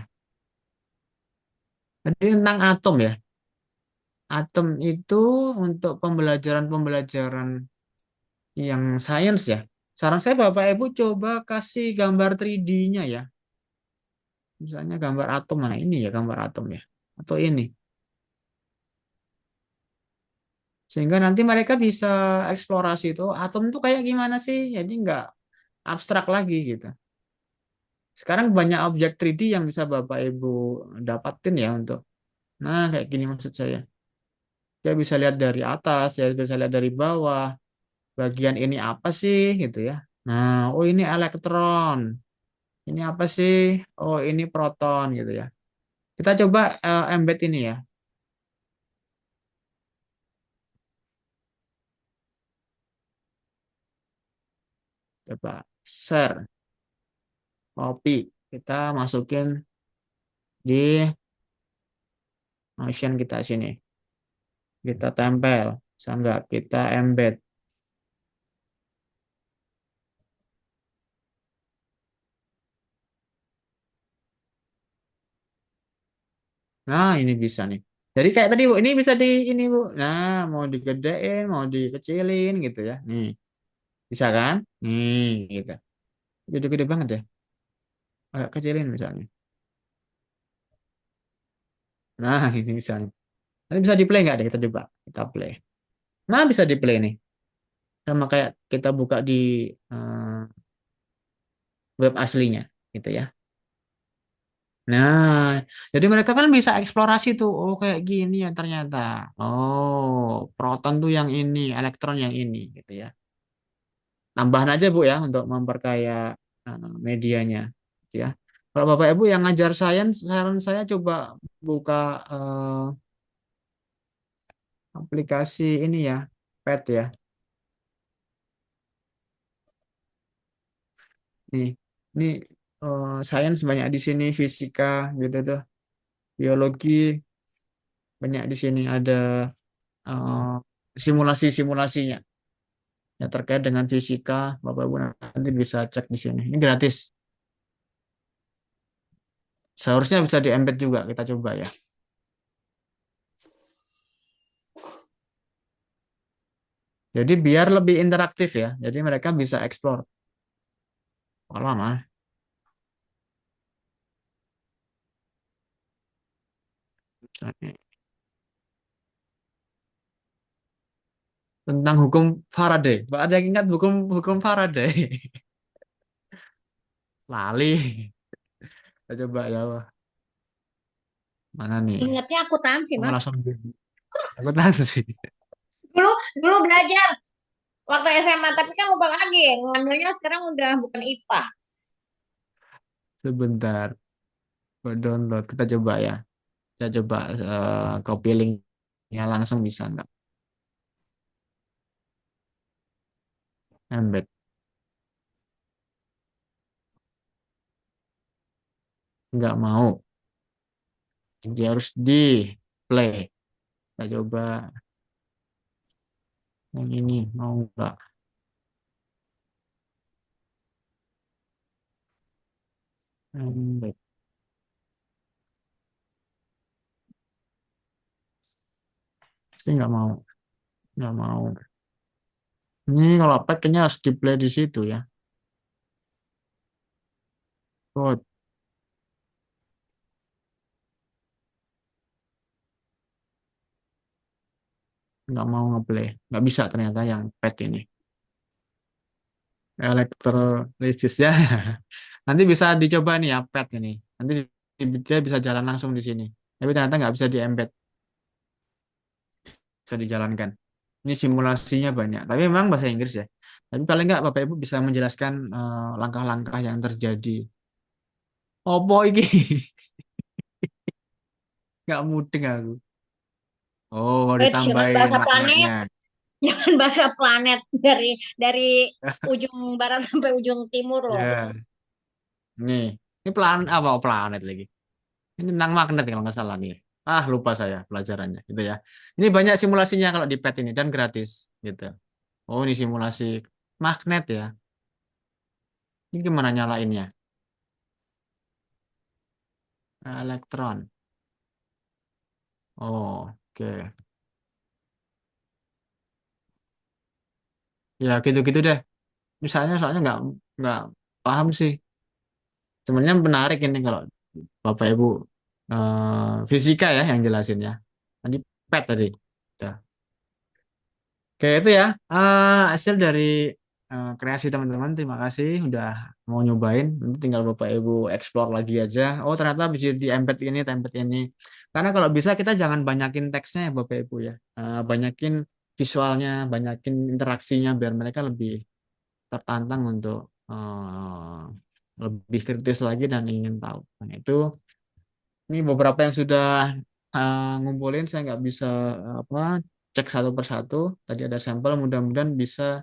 Tadi tentang atom ya. Atom itu untuk pembelajaran-pembelajaran yang sains ya. Saran saya Bapak Ibu coba kasih gambar 3D-nya ya. Misalnya gambar atom mana ini ya gambar atom ya. Atau ini. Sehingga nanti mereka bisa eksplorasi itu atom itu kayak gimana sih. Jadi nggak abstrak lagi gitu. Sekarang banyak objek 3D yang bisa Bapak Ibu dapatin ya untuk. Nah kayak gini maksud saya. Dia bisa lihat dari atas, dia bisa lihat dari bawah. Bagian ini apa sih gitu ya. Nah, oh ini elektron. Ini apa sih? Oh ini proton gitu ya. Kita coba embed ini ya. Coba share, copy. Kita masukin di Notion kita sini. Kita tempel. Bisa nggak? Kita embed. Nah, ini bisa nih. Jadi kayak tadi Bu, ini bisa di ini Bu. Nah, mau digedein, mau dikecilin gitu ya. Nih, bisa kan? Nih, gitu. Gede-gede banget ya. Kayak kecilin misalnya. Nah, ini misalnya. Nanti bisa di play nggak deh? Kita coba. Kita play. Nah, bisa di play nih. Sama kayak kita buka di eh, web aslinya gitu ya. Nah, jadi mereka kan bisa eksplorasi tuh. Oh, kayak gini ya ternyata. Oh, proton tuh yang ini, elektron yang ini gitu ya. Tambahan aja Bu ya untuk memperkaya medianya gitu ya. Kalau Bapak Ibu yang ngajar sains, saran saya coba buka aplikasi ini ya, PET ya. Nih, ini sains banyak di sini, fisika gitu tuh, biologi banyak di sini ada eh, simulasi-simulasinya ya terkait dengan fisika. Bapak Ibu nanti bisa cek di sini. Ini gratis. Seharusnya bisa di embed juga. Kita coba ya. Jadi biar lebih interaktif ya. Jadi mereka bisa explore. Oh, lama. Tentang hukum Faraday. Pak ada yang ingat hukum hukum Faraday? Lali. Kita coba ya. Mana nih? Ingatnya akuntansi, Oh, Mas. langsung aku tahu sih. Dulu dulu belajar waktu SMA, tapi kan lupa lagi. Ngambilnya sekarang udah bukan IPA. Sebentar. Gua download. Kita coba ya. Kita coba copy linknya langsung bisa nggak? Embed. Nggak mau. Jadi harus di play. Kita coba yang ini. Mau nggak? Embed. Pasti nggak mau. Nggak mau. Ini kalau pet kayaknya harus di play di situ ya. Code. Nggak mau ngeplay. Nggak bisa ternyata yang pet ini. Elektrolisis ya. Nanti bisa dicoba nih ya pet ini. Nanti dia bisa jalan langsung di sini. Tapi ternyata nggak bisa di embed. Bisa dijalankan. Ini simulasinya banyak. Tapi memang bahasa Inggris ya. Tapi paling nggak Bapak Ibu bisa menjelaskan langkah-langkah yang terjadi. Opo iki? Nggak mudeng aku. Oh, mau Jangan ditambahin bahasa planet, magnetnya. jangan bahasa planet dari ujung barat sampai ujung timur loh. Ya, nih. Ini planet apa? Oh, planet lagi. Ini tentang magnet kalau nggak salah nih. Ah, lupa saya pelajarannya gitu ya. Ini banyak simulasinya kalau di PET ini dan gratis gitu. Oh, ini simulasi magnet ya. Ini gimana nyalainnya? Elektron. Oh, oke. Ya gitu-gitu deh. Misalnya soalnya nggak paham sih. Sebenarnya menarik ini kalau Bapak Ibu fisika ya yang jelasin ya. Tadi PET tadi. Tuh. Oke itu ya hasil dari kreasi teman-teman. Terima kasih udah mau nyobain. Nanti tinggal Bapak Ibu explore lagi aja. Oh, ternyata bisa di embed ini, template ini. Karena kalau bisa kita jangan banyakin teksnya ya Bapak Ibu ya. Banyakin visualnya, banyakin interaksinya biar mereka lebih tertantang untuk lebih kritis lagi dan ingin tahu. Nah, itu ini beberapa yang sudah ngumpulin, saya nggak bisa apa cek satu persatu. Tadi ada sampel, mudah-mudahan bisa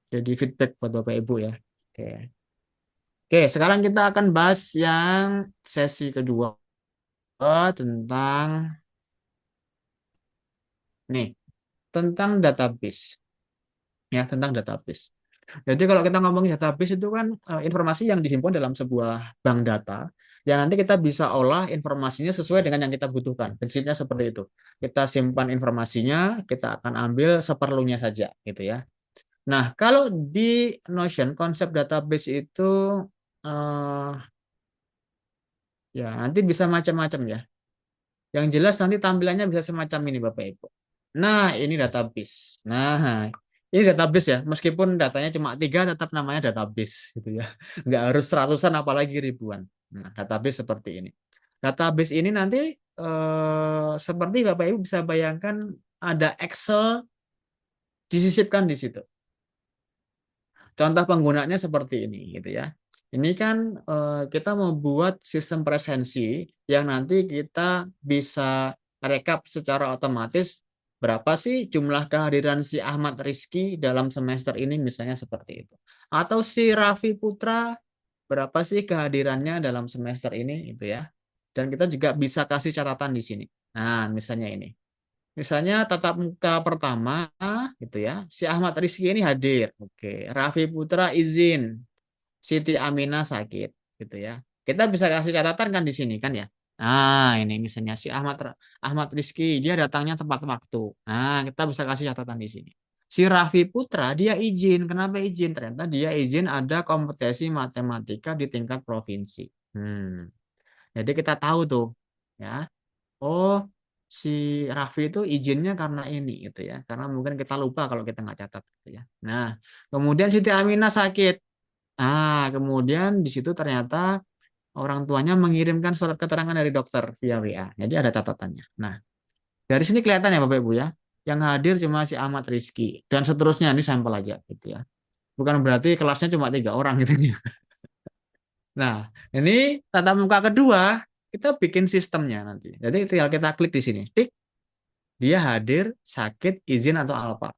jadi feedback buat Bapak Ibu ya. Oke. Oke, sekarang kita akan bahas yang sesi kedua tentang nih, tentang database. Ya, tentang database. Jadi kalau kita ngomongin database itu kan informasi yang dihimpun dalam sebuah bank data yang nanti kita bisa olah informasinya sesuai dengan yang kita butuhkan. Prinsipnya seperti itu. Kita simpan informasinya, kita akan ambil seperlunya saja gitu ya. Nah, kalau di Notion konsep database itu eh, ya nanti bisa macam-macam ya. Yang jelas nanti tampilannya bisa semacam ini Bapak Ibu. Nah, ini database. Nah, ini database ya. Meskipun datanya cuma 3, tetap namanya database gitu ya. Nggak harus seratusan apalagi ribuan. Nah, database seperti ini. Database ini nanti seperti Bapak Ibu bisa bayangkan ada Excel disisipkan di situ. Contoh penggunaannya seperti ini gitu ya. Ini kan kita mau buat sistem presensi yang nanti kita bisa rekap secara otomatis berapa sih jumlah kehadiran si Ahmad Rizky dalam semester ini misalnya seperti itu. Atau si Raffi Putra berapa sih kehadirannya dalam semester ini gitu ya. Dan kita juga bisa kasih catatan di sini. Nah, misalnya ini. Misalnya tatap muka pertama gitu ya, si Ahmad Rizky ini hadir. Oke, Raffi Putra izin, Siti Aminah sakit gitu ya. Kita bisa kasih catatan kan di sini kan ya. Nah, ini misalnya si Ahmad Rizky dia datangnya tepat waktu. Nah, kita bisa kasih catatan di sini. Si Raffi Putra dia izin. Kenapa izin? Ternyata dia izin ada kompetisi matematika di tingkat provinsi. Jadi kita tahu tuh ya. Oh, si Raffi itu izinnya karena ini gitu ya. Karena mungkin kita lupa kalau kita nggak catat gitu ya. Nah, kemudian Siti Aminah sakit. Ah, kemudian di situ ternyata orang tuanya mengirimkan surat keterangan dari dokter via WA. Jadi ada catatannya. Nah, dari sini kelihatan ya Bapak Ibu ya. Yang hadir cuma si Ahmad Rizky dan seterusnya ini sampel aja gitu ya. Bukan berarti kelasnya cuma 3 orang gitu ya. Nah, ini tatap muka kedua kita bikin sistemnya nanti. Jadi tinggal kita klik di sini. Tik, dia hadir, sakit, izin atau apa.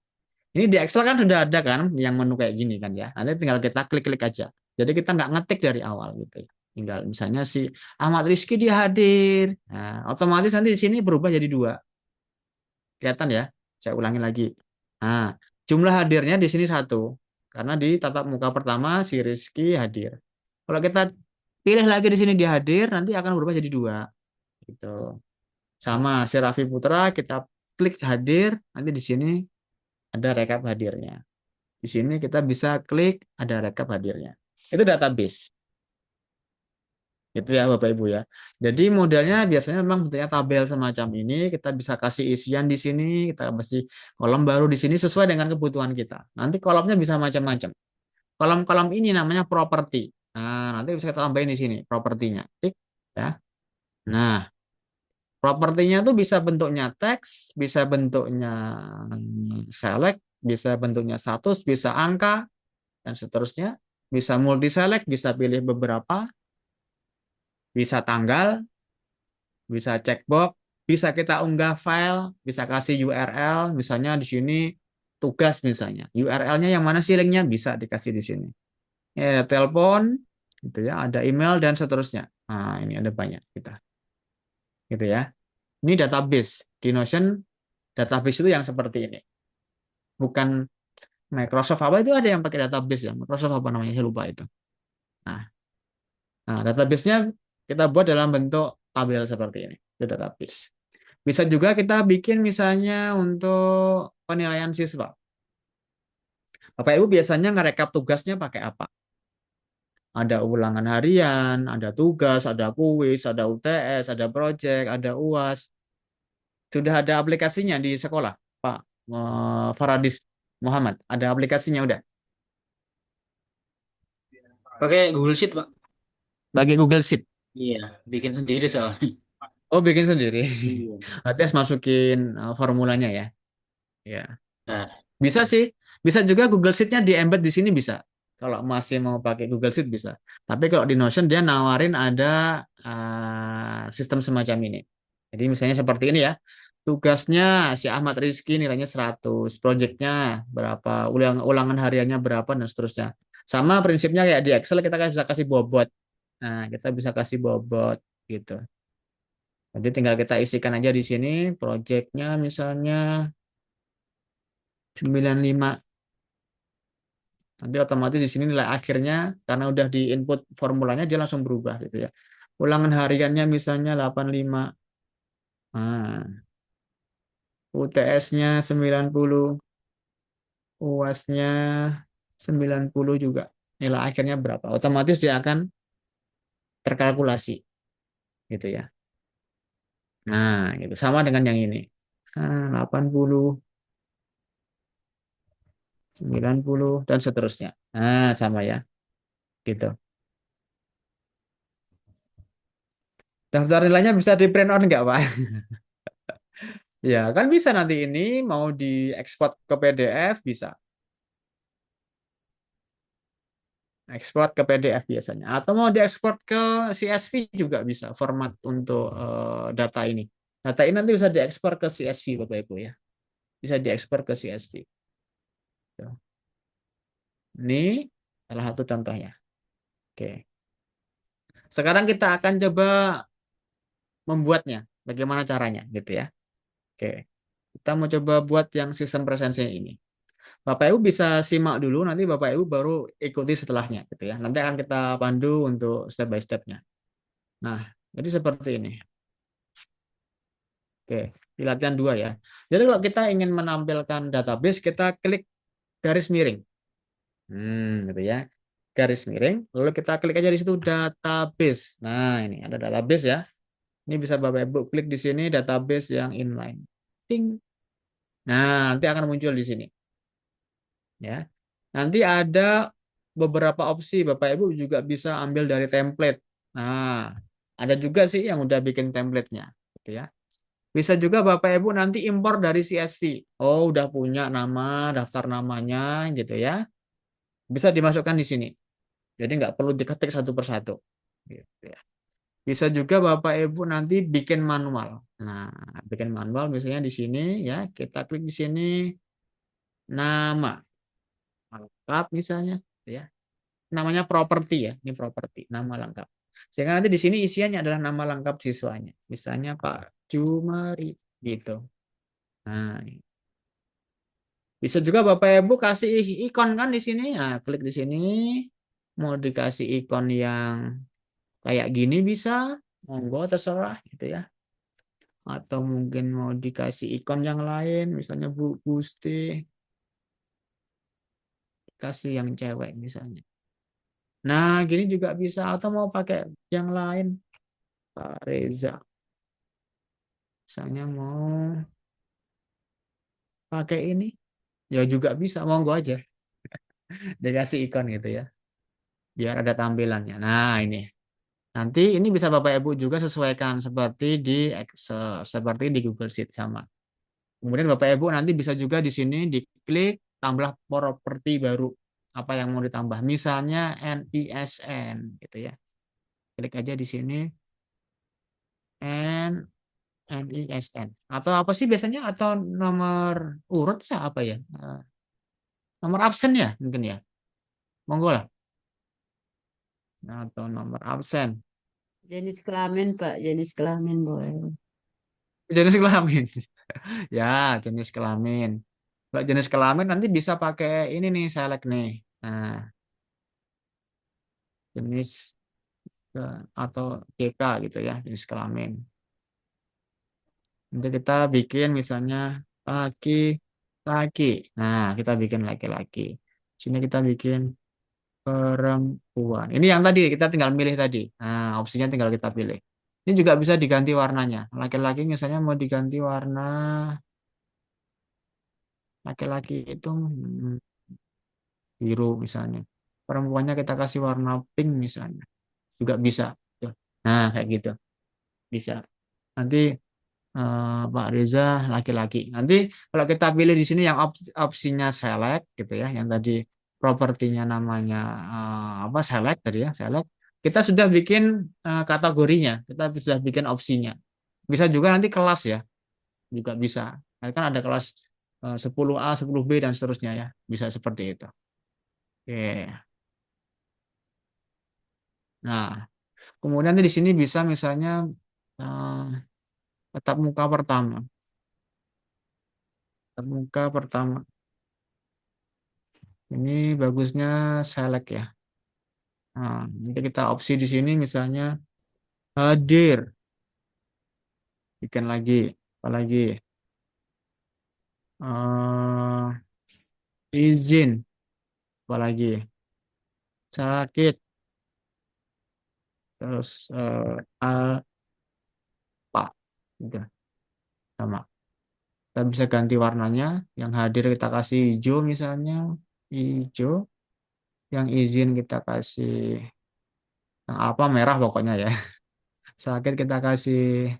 Ini di Excel kan sudah ada kan yang menu kayak gini kan ya. Nanti tinggal kita klik-klik aja. Jadi kita nggak ngetik dari awal gitu ya. Tinggal misalnya si Ahmad Rizky dia hadir. Nah, otomatis nanti di sini berubah jadi 2. Kelihatan ya? Saya ulangi lagi. Nah, jumlah hadirnya di sini 1. Karena di tatap muka pertama si Rizky hadir. Kalau kita pilih lagi di sini dia hadir, nanti akan berubah jadi 2. Gitu. Sama si Raffi Putra kita klik hadir, nanti di sini ada rekap hadirnya. Di sini kita bisa klik ada rekap hadirnya. Itu database. Itu ya Bapak Ibu ya. Jadi modelnya biasanya memang bentuknya tabel semacam ini. Kita bisa kasih isian di sini, kita kasih kolom baru di sini sesuai dengan kebutuhan kita. Nanti kolomnya bisa macam-macam. Kolom-kolom ini namanya properti. Nah, nanti bisa kita tambahin di sini propertinya. Klik ya. Nah, propertinya tuh bisa bentuknya teks, bisa bentuknya select, bisa bentuknya status, bisa angka, dan seterusnya. Bisa multi select, bisa pilih beberapa, bisa tanggal, bisa checkbox, bisa kita unggah file, bisa kasih URL, misalnya di sini tugas misalnya. URL-nya yang mana sih linknya bisa dikasih di sini. Ini ada telepon, gitu ya, ada email dan seterusnya. Nah, ini ada banyak kita. Gitu ya. Ini database. Di Notion database itu yang seperti ini. Bukan Microsoft apa itu ada yang pakai database ya. Microsoft apa namanya? Saya lupa itu. Nah, database-nya kita buat dalam bentuk tabel seperti ini. Itu database. Bisa juga kita bikin misalnya untuk penilaian siswa. Bapak Ibu biasanya ngerekap tugasnya pakai apa? Ada ulangan harian, ada tugas, ada kuis, ada UTS, ada proyek, ada UAS. Sudah ada aplikasinya di sekolah, Pak Faradis Muhammad. Ada aplikasinya udah. Pakai Google Sheet, Pak. Pakai Google Sheet. Iya, bikin sendiri soalnya. Oh, bikin sendiri. Iya. Berarti harus masukin formulanya ya. Ya. Nah, Bisa sih. Bisa juga Google Sheet-nya di-embed di sini bisa. Kalau masih mau pakai Google Sheet bisa. Tapi kalau di Notion dia nawarin ada sistem semacam ini. Jadi misalnya seperti ini ya. Tugasnya si Ahmad Rizky nilainya 100, proyeknya berapa, ulangan hariannya berapa dan seterusnya. Sama prinsipnya kayak di Excel kita kan bisa kasih bobot. Nah, kita bisa kasih bobot gitu. Jadi tinggal kita isikan aja di sini proyeknya misalnya 95. Nanti otomatis di sini nilai akhirnya karena udah di input formulanya dia langsung berubah gitu ya. Ulangan hariannya misalnya 85. Nah, UTS-nya 90, UAS-nya 90 juga. Nilai akhirnya berapa? Otomatis dia akan terkalkulasi gitu ya. Nah, gitu. Sama dengan yang ini. Nah, 80, 90 dan seterusnya. Nah, sama ya. Gitu. Daftar nilainya bisa di print on nggak, Pak? Ya, kan bisa nanti ini mau diekspor ke PDF bisa. Ekspor ke PDF biasanya. Atau mau diekspor ke CSV juga bisa format untuk data ini. Data ini nanti bisa diekspor ke CSV Bapak Ibu ya. Bisa diekspor ke CSV. Tuh. Ini salah satu contohnya. Oke. Sekarang kita akan coba membuatnya. Bagaimana caranya gitu ya. Oke. Kita mau coba buat yang sistem presensi ini. Bapak Ibu bisa simak dulu, nanti Bapak Ibu baru ikuti setelahnya gitu ya. Nanti akan kita pandu untuk step by step-nya. Nah, jadi seperti ini. Oke, di latihan 2 ya. Jadi kalau kita ingin menampilkan database, kita klik garis miring. Gitu ya. Garis miring, lalu kita klik aja di situ database. Nah, ini ada database ya. Ini bisa Bapak Ibu klik di sini database yang inline. Ting. Nah, nanti akan muncul di sini. Ya. Nanti ada beberapa opsi Bapak Ibu juga bisa ambil dari template. Nah, ada juga sih yang udah bikin template-nya, gitu ya. Bisa juga Bapak Ibu nanti impor dari CSV. Oh, udah punya nama, daftar namanya, gitu ya. Bisa dimasukkan di sini. Jadi nggak perlu diketik satu persatu. Gitu ya. Bisa juga Bapak Ibu nanti bikin manual. Nah, bikin manual misalnya di sini ya, kita klik di sini nama lengkap misalnya, gitu ya. Namanya properti ya, ini properti, nama lengkap. Sehingga nanti di sini isiannya adalah nama lengkap siswanya. Misalnya Pak Jumari gitu. Nah, bisa juga Bapak Ibu kasih ikon kan di sini. Nah, klik di sini. Mau dikasih ikon yang kayak gini bisa, monggo terserah gitu ya. Atau mungkin mau dikasih ikon yang lain, misalnya Bu Gusti, kasih yang cewek misalnya. Nah, gini juga bisa. Atau mau pakai yang lain, Pak Reza. Misalnya mau pakai ini, ya juga bisa, monggo aja. Dikasih ikon gitu ya, biar ada tampilannya. Nah, ini. Nanti ini bisa Bapak Ibu juga sesuaikan seperti di Excel, seperti di Google Sheet sama. Kemudian Bapak Ibu nanti bisa juga di sini diklik tambah properti baru. Apa yang mau ditambah? Misalnya NISN gitu ya. Klik aja di sini NISN. Atau apa sih biasanya? Atau nomor urut ya apa ya? Nomor absen ya mungkin ya. Monggo lah. Atau nomor absen. Jenis kelamin, Pak. Jenis kelamin boleh. Jenis kelamin. Ya, jenis kelamin. Kalau jenis kelamin nanti bisa pakai ini nih, select nih. Nah, jenis atau GK gitu ya, jenis kelamin. Nanti kita bikin misalnya laki-laki. Nah, kita bikin laki-laki. Sini kita bikin perempuan. Ini yang tadi kita tinggal milih tadi. Nah, opsinya tinggal kita pilih. Ini juga bisa diganti warnanya. Laki-laki misalnya mau diganti warna laki-laki itu biru misalnya. perempuannya kita kasih warna pink misalnya. Juga bisa. Tuh. Nah, kayak gitu. Bisa. Nanti Pak Reza laki-laki. Nanti kalau kita pilih di sini yang opsinya select gitu ya, yang tadi propertinya namanya apa select tadi ya, select. Kita sudah bikin kategorinya, kita sudah bikin opsinya. Bisa juga nanti kelas ya, juga bisa. Nah, kan ada kelas 10A, 10B dan seterusnya ya, bisa seperti itu. Oke. Nah, kemudian di sini bisa misalnya eh, tatap muka pertama. Tatap muka pertama. Ini bagusnya select ya. Nah, nanti kita opsi di sini misalnya hadir. Bikin lagi. Apalagi izin. Apalagi sakit. Terus apa. Udah sama. Kita bisa ganti warnanya. Yang hadir kita kasih hijau misalnya. Hijau. Yang izin kita kasih yang apa merah pokoknya ya. Sakit kita kasih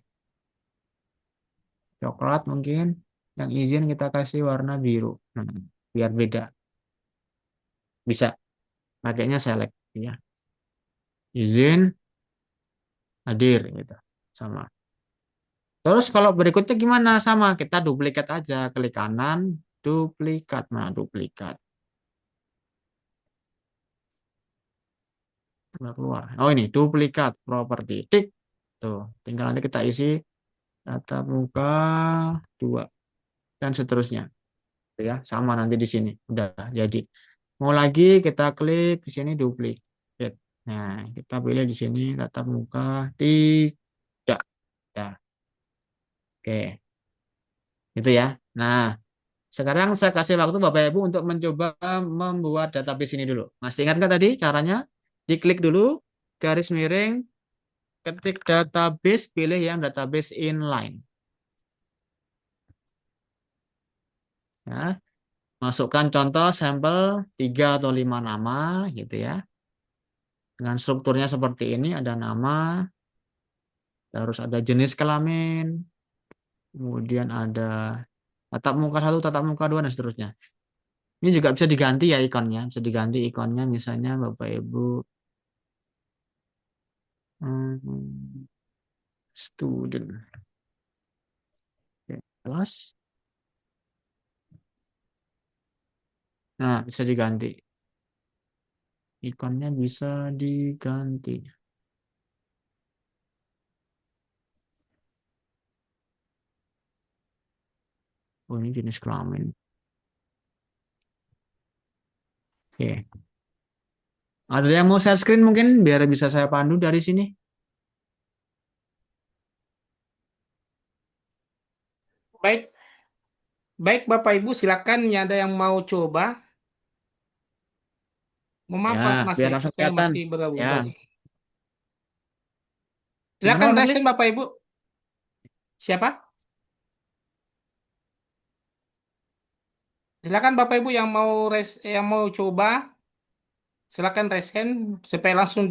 coklat mungkin. Yang izin kita kasih warna biru. Nah, biar beda. Bisa. Pakainya select ya. Izin hadir gitu. Sama. Terus kalau berikutnya gimana? Sama. Kita duplikat aja. Klik kanan. Duplikat. Nah, duplikat. Keluar. Oh ini duplikat properti. Tik. Tuh. Tinggal nanti kita isi tatap muka 2 dan seterusnya. Gitu ya, sama nanti di sini. Udah jadi. Mau lagi kita klik di sini duplicate. Nah, kita pilih di sini tatap muka 3. Ya. Oke. Gitu ya. Nah, sekarang saya kasih waktu Bapak Ibu untuk mencoba membuat database ini dulu. Masih ingat nggak tadi caranya? Diklik dulu, garis miring, ketik database, pilih yang database inline. Ya, masukkan contoh sampel 3 atau 5 nama gitu ya. Dengan strukturnya seperti ini, ada nama, terus ada jenis kelamin, kemudian ada tatap muka 1, tatap muka 2, dan seterusnya. Ini juga bisa diganti ya ikonnya, bisa diganti ikonnya misalnya Bapak Ibu student. Oke, kelas. Nah, bisa diganti. Ikonnya bisa diganti. Oh, ini jenis kelamin. Oke. Ada yang mau share screen mungkin biar bisa saya pandu dari sini? Baik, baik Bapak Ibu, silakan ada yang mau coba. Mohon maaf Ya, Mas biar Erik, langsung saya kelihatan. masih Ya, bergabung. gimana Silakan Pak resen Nurlis? Bapak Ibu. Siapa? Silakan Bapak Ibu yang mau coba, silakan resen supaya langsung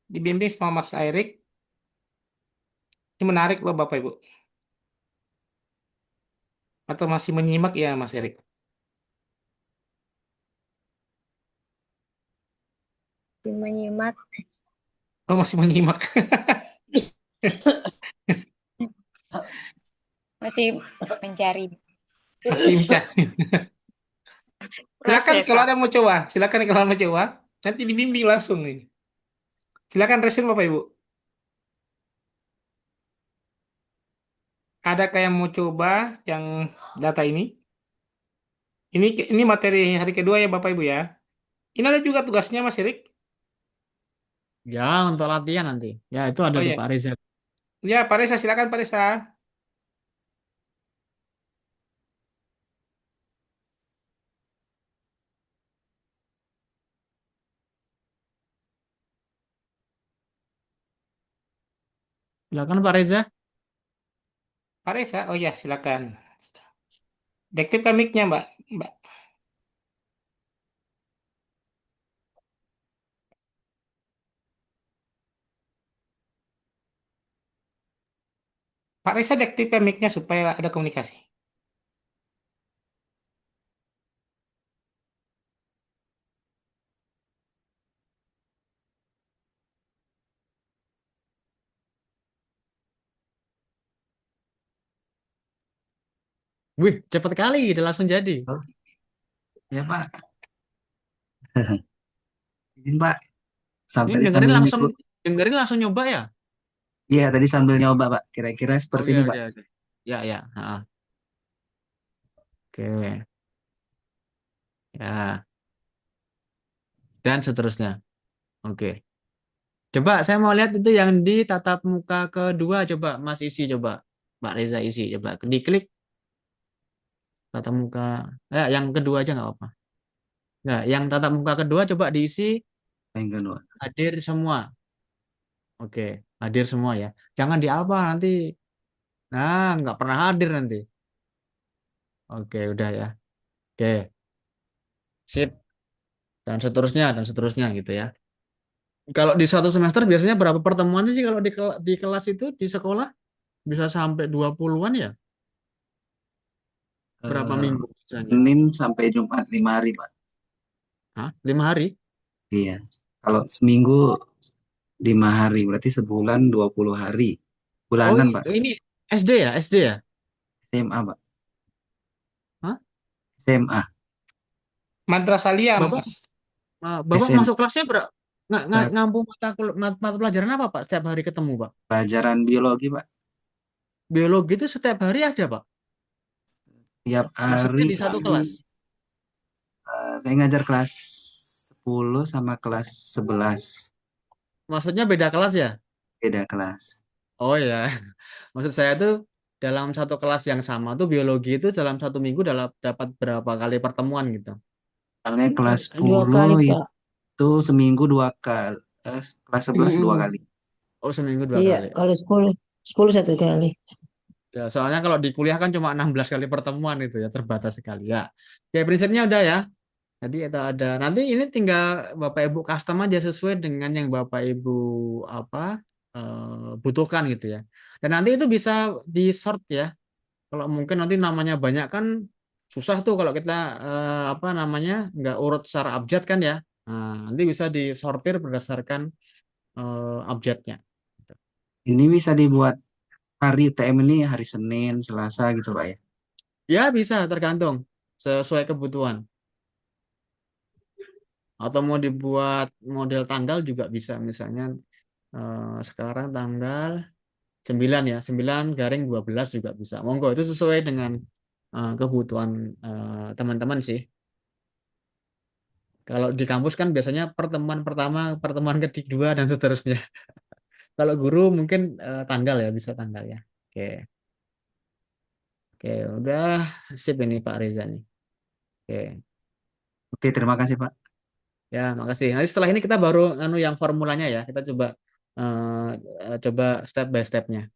dibimbing sama Mas Erik. Ini menarik loh Bapak Ibu. Atau masih menyimak ya Mas Erik? Menyimak. Oh masih menyimak. Masih mencari Masih mencari. Silakan proses, kalau Kak. ada yang mau coba. Silakan kalau mau coba. Nanti dibimbing langsung nih. Silakan resen Bapak Ibu. Adakah yang mau coba yang data ini? Ini materi hari kedua ya Bapak Ibu ya. Ini ada juga tugasnya Mas Erik. Ya, untuk latihan nanti. Ya, itu ada Oh tuh ya. Pak Reza. Ya, Pak Reza silakan Pak Reza. Silakan Pak Reza. Pak Reza, oh ya silakan. Deaktifkan mic-nya Mbak. Mbak. Pak Reza deaktifkan mic-nya supaya ada komunikasi. Wih, cepet kali, udah langsung jadi. Oh, ya Pak. Izin Pak. Ini Tadi sambil nyebut. dengerin langsung nyoba ya? Iya, tadi sambil nyoba Pak. Kira-kira seperti Oke, ini Pak. oke, oke. Ya, ya. Oke, ya. Dan seterusnya. Oke. Coba saya mau lihat itu yang di tatap muka kedua. Coba Mas isi, coba. Pak Reza isi, coba. Diklik tatap muka. Yang kedua aja nggak apa-apa. Nggak, yang tatap muka kedua coba diisi Yang kedua. hadir semua. Oke, hadir semua ya. Jangan di apa nanti. Nah, nggak pernah hadir nanti. Oke, udah ya. Oke, sip. Dan seterusnya gitu ya. Kalau di satu semester biasanya berapa pertemuan sih kalau di kelas itu di sekolah bisa sampai 20-an ya? Berapa Eh, minggu biasanya? Senin sampai Jumat 5 hari Pak. Hah? 5 hari? Iya. Kalau seminggu 5 hari, berarti sebulan 20 hari. Oh, Bulanan Pak. ini SD ya? SD ya? SMA Pak. Hah? SMA. Madrasah Alia, Bapak, Mas. Bapak SMA. masuk kelasnya ngampu mata pelajaran apa Pak? Setiap hari ketemu Pak? Pelajaran biologi Pak. Biologi itu setiap hari ada Pak? Tiap Maksudnya hari di satu kami, kelas? saya ngajar kelas 10 sama kelas 11. Maksudnya beda kelas ya? Beda kelas. Oh ya, maksud saya tuh dalam satu kelas yang sama tuh biologi itu dalam satu minggu dapat berapa kali pertemuan gitu. Soalnya kelas 2 kali 10 Pak. itu seminggu 2 kali. Kelas 11 dua Mm-mm. kali. Oh, seminggu 2 kali. Iya, kalau 10, 10 1 kali. Ya, soalnya kalau di kuliah kan cuma 16 kali pertemuan itu ya, terbatas sekali ya. Oke, prinsipnya udah ya. Jadi itu ada. Nanti ini tinggal Bapak Ibu custom aja sesuai dengan yang Bapak Ibu apa butuhkan gitu ya. Dan nanti itu bisa di sort ya. Kalau mungkin nanti namanya banyak kan susah tuh kalau kita apa namanya nggak urut secara abjad kan ya. Nah, nanti bisa disortir berdasarkan abjadnya. Ini bisa dibuat hari UTM ini hari Senin, Selasa gitu Pak ya. Ya bisa tergantung sesuai kebutuhan. Atau mau dibuat model tanggal juga bisa. Misalnya sekarang tanggal 9 ya, 9/12 juga bisa. Monggo itu sesuai dengan kebutuhan teman-teman sih. Kalau di kampus kan biasanya pertemuan pertama, pertemuan kedua dan seterusnya. Kalau guru mungkin tanggal ya, bisa tanggal ya. Oke, oke, udah sip ini Pak Reza nih. Oke, Oke, terima kasih Pak. ya makasih. Nanti setelah ini kita baru yang formulanya ya. Kita coba coba step by stepnya.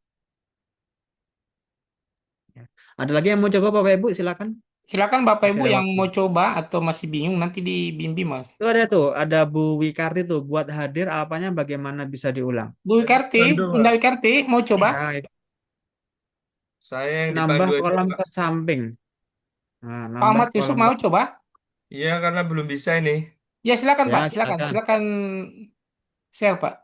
Ya. Ada lagi yang mau coba Bapak Ibu silakan. Silakan Bapak Masih Ibu ada yang waktu. mau coba atau masih bingung nanti dibimbing, Mas. Itu ada tuh, ada Bu Wikarti tuh buat hadir apanya bagaimana bisa diulang. Bu Wikarti, Pandu, Bunda Pak. Wikarti mau coba? Ya, itu. Saya yang Nambah dipandu aja, kolom Pak. ke samping. Nah, Pak nambah Ahmad Yusuf kolom mau ke coba? Iya, karena belum bisa ini. Ya silakan ya Pak, silakan, silakan. silakan share Pak.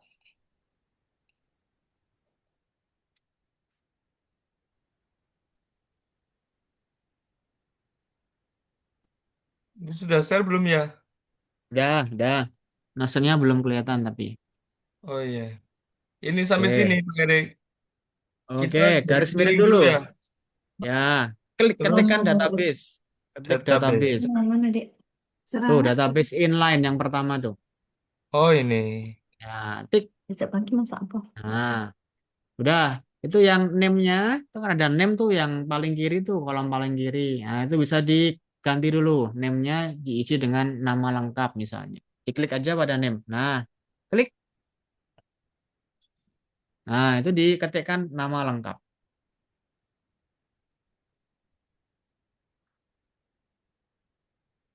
Ini sudah share belum ya? Udah. Nasennya belum kelihatan tapi. Oh iya. Ini sampai sini, Oke. Pak Erik. Oke, Kita garis garis miring miring dulu. dulu ya. Ya, ketikkan Terus database. Ketik database. database. Mana, Dek? Tuh, Serangan. database inline yang pertama tuh. Oh ini. Ya, tik. Besok pagi masak apa? Nah, udah. Itu yang name-nya, itu kan ada name tuh yang paling kiri tuh, kolom paling kiri. Nah, itu bisa diganti dulu. Name-nya diisi dengan nama lengkap misalnya. Diklik aja pada name. Nah, klik. Nah, itu diketikkan nama lengkap.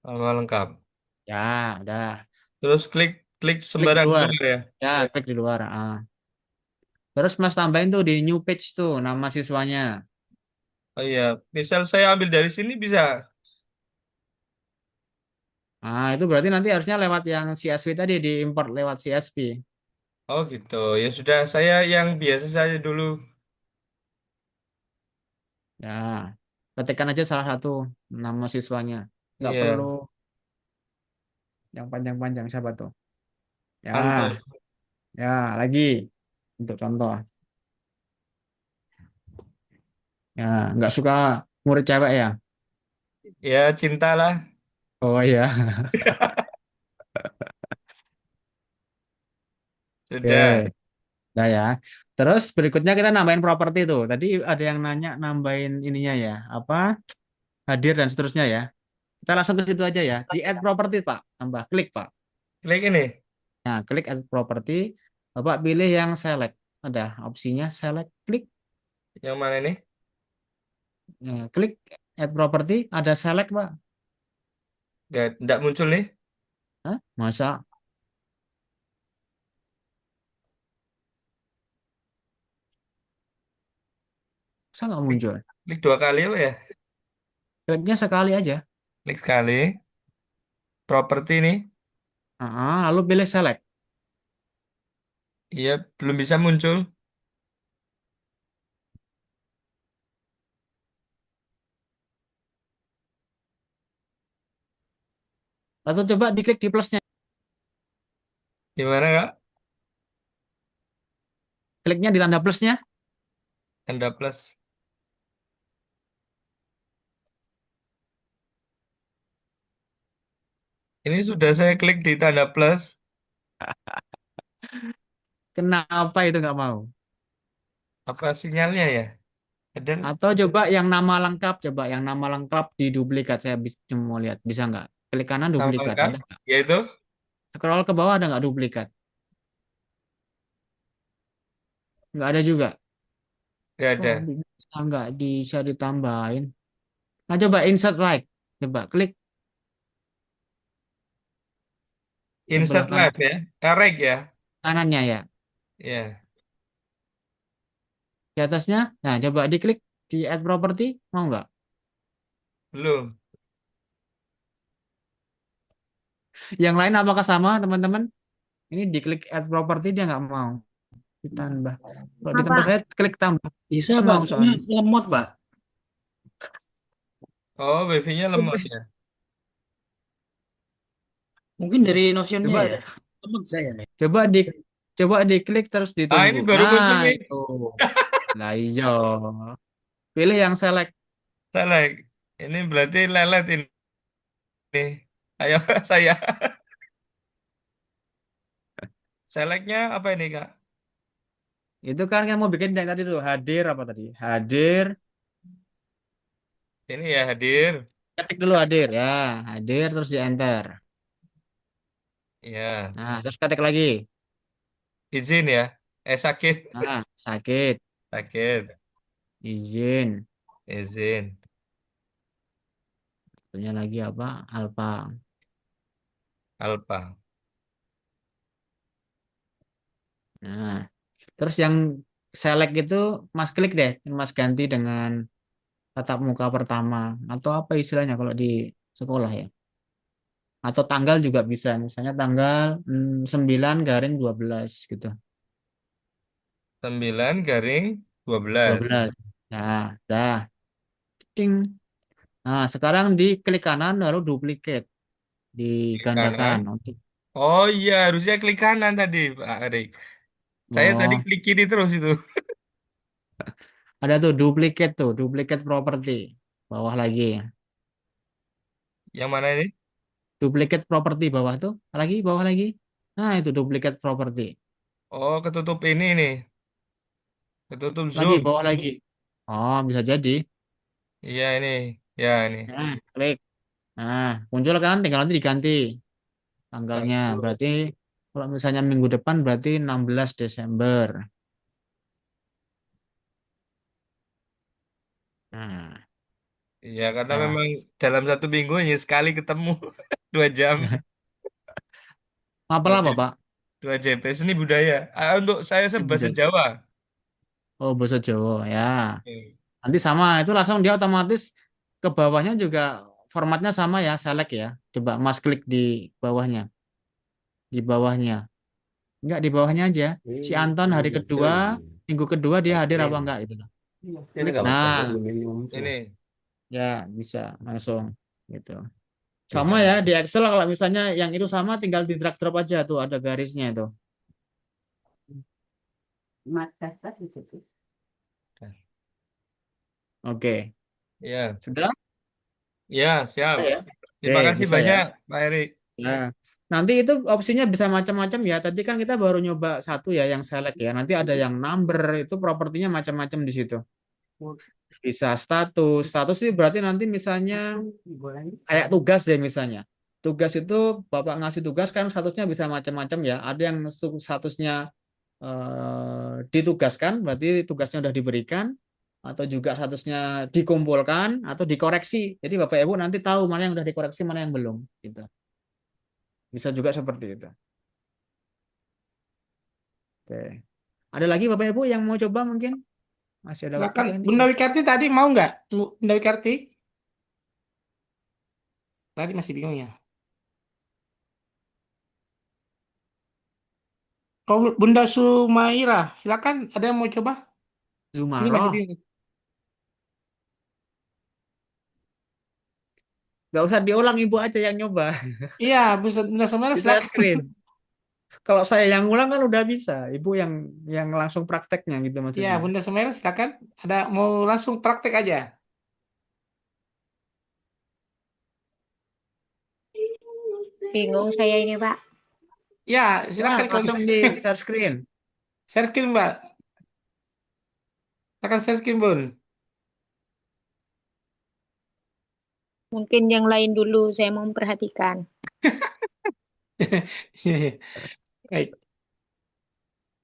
Nama lengkap. Ya, udah. Terus klik klik Klik di sembarang luar. keluar ya. Ya, klik di luar. Ah. Terus Mas tambahin tuh di new page tuh nama siswanya. Oh iya, misal saya ambil dari sini bisa. Nah, itu berarti nanti harusnya lewat yang CSV tadi, diimport lewat CSV. Oh gitu. Ya sudah, saya yang biasa saja dulu. Ya, ketikkan aja salah satu nama siswanya. Nggak perlu Iya, yang panjang-panjang, siapa tuh? Anto. Ya, ya, lagi untuk contoh. Ya, nggak suka murid cewek ya? Ya cintalah. Oh iya. Sudah. Oke, udah ya. Terus berikutnya kita nambahin properti tuh. Tadi ada yang nanya nambahin ininya ya, apa hadir dan seterusnya ya. Kita langsung ke situ aja ya. Di add property Pak, tambah klik Pak. Klik ini. Nah, klik add property, Bapak pilih yang select. Ada opsinya select, klik. Yang mana ini? Nah, klik add property, ada select Pak. Nggak muncul nih. Hah? Masa? Masa nggak Klik, muncul? klik 2 kali apa ya? Kliknya sekali aja. Klik sekali. Properti ini. Lalu pilih select. Iya, belum bisa muncul. Atau coba diklik di plusnya. Gimana Kak? Kliknya di tanda plusnya. Tanda plus. Ini sudah saya klik di tanda plus. Kenapa itu nggak mau? Apa sinyalnya ya? Ada Atau coba yang nama lengkap, coba yang nama lengkap di duplikat. Saya mau lihat, bisa nggak? Klik kanan nama duplikat, lengkap, ada nggak? yaitu Scroll ke bawah ada nggak duplikat? Nggak ada juga. nggak ada. Kok bisa nggak bisa ditambahin? Nah, coba insert right. Coba klik sebelah Insert kanan live ya. Erek ya. kanannya ya. Ya, Di atasnya. Nah, coba diklik di add property, mau nggak? belum. Yang lain apakah sama, teman-teman? Ini diklik add property dia nggak mau ditambah. Kalau di tempat Apa? saya klik tambah, Bisa, Pak. mau Cuma soalnya. lemot, Pak. Oh, wifi-nya lemot Coba, ya. Mungkin dari notionnya coba, ya. Lemot saya nih. coba di, coba diklik terus Ah, ditunggu. ini baru Nah, muncul nih. itu. Nah, iya. Pilih yang select. Selek. Ini berarti lelet ini. Ayo saya. Seleknya apa ini, Kak? Itu kan yang mau bikin yang tadi tuh hadir apa tadi? Hadir. Ini ya hadir. Ketik dulu hadir ya. Hadir terus di enter. Ya, Nah, terus ketik lagi. izin ya. Sakit. Nah, sakit. Sakit. Izin. Izin. Satunya lagi apa? Alfa. Alpa. Nah, terus yang select itu Mas klik deh. Mas ganti dengan tatap muka pertama. Atau apa istilahnya kalau di sekolah ya. Atau tanggal juga bisa. Misalnya tanggal 9/12 gitu. 9/12. 12. Nah, dah. Cing. Nah, sekarang di klik kanan lalu duplicate. Klik kanan. Digandakan untuk Oh iya, harusnya klik kanan tadi, Pak Erik. Saya tadi oh, klik kiri terus itu. ada tuh, duplicate property. Bawah lagi. Yang mana ini? Duplicate property bawah tuh. Lagi, bawah lagi. Nah, itu duplicate property. Oh, ketutup ini nih. Ketutup Lagi, zoom. bawah lagi. Oh, bisa jadi. Iya ini. Ya ini. Nah, klik. Nah, muncul kan, tinggal nanti diganti tanggalnya. Tanggal. Berarti kalau misalnya minggu depan berarti 16 Desember. Nah, Iya, karena ya. memang dalam 1 minggu hanya sekali ketemu 2 jam. Apa Dua apa, jam. Pak? 2 JP seni budaya. Ah, untuk saya Udah. bahasa Jawa. Oh, bahasa Jawa ya. Oke. Nanti sama itu langsung dia otomatis ke bawahnya juga formatnya sama ya, select ya. Coba Mas klik di bawahnya, di bawahnya. Enggak di bawahnya aja. Si Anton hari kedua, minggu kedua dia hadir apa enggak itu loh. Klik. Nah, Ini. ya bisa langsung gitu. Sama ya di Excel kalau misalnya yang itu sama tinggal di drag drop aja tuh ada garisnya itu. Mas Kasta di situ. Oke. Ya, Sudah? ya, siap. Bisa ya? Oke, Terima kasih bisa ya. banyak, Pak Erik. Nah, nanti itu opsinya bisa macam-macam ya. Tadi kan kita baru nyoba satu ya yang select ya. Nanti ada yang number itu propertinya macam-macam di situ. Bisa status. Status sih berarti nanti misalnya kayak tugas deh misalnya. Tugas itu Bapak ngasih tugas kan statusnya bisa macam-macam ya. Ada yang statusnya ditugaskan, berarti tugasnya udah diberikan, atau juga statusnya dikumpulkan atau dikoreksi. Jadi Bapak Ibu nanti tahu mana yang udah dikoreksi, mana yang belum. Gitu. Bisa juga seperti itu. Oke. Ada lagi Bapak Ibu yang mau coba mungkin? Masih ada waktu Silakan. kan? Bunda Wikarti tadi mau nggak? Bunda Wikarti? Tadi masih bingung ya. Oh, Bunda Sumaira, silakan. Ada yang mau coba? Ini masih Zumaroh. bingung. Nggak usah diulang, Ibu aja yang nyoba. Iya, Bunda Sumaira Di share silakan. screen. Kalau saya yang ulang kan udah bisa. Ibu yang langsung prakteknya gitu Iya, maksudnya. Bunda Sumaira silakan. Ada mau langsung praktek aja. Bingung saya ini, Pak. Ya, Ya, silakan kalau langsung di share screen. share screen, Mbak. Silakan share screen, Bun. Mungkin yang lain dulu saya mau memperhatikan. Iya, iya. Baik.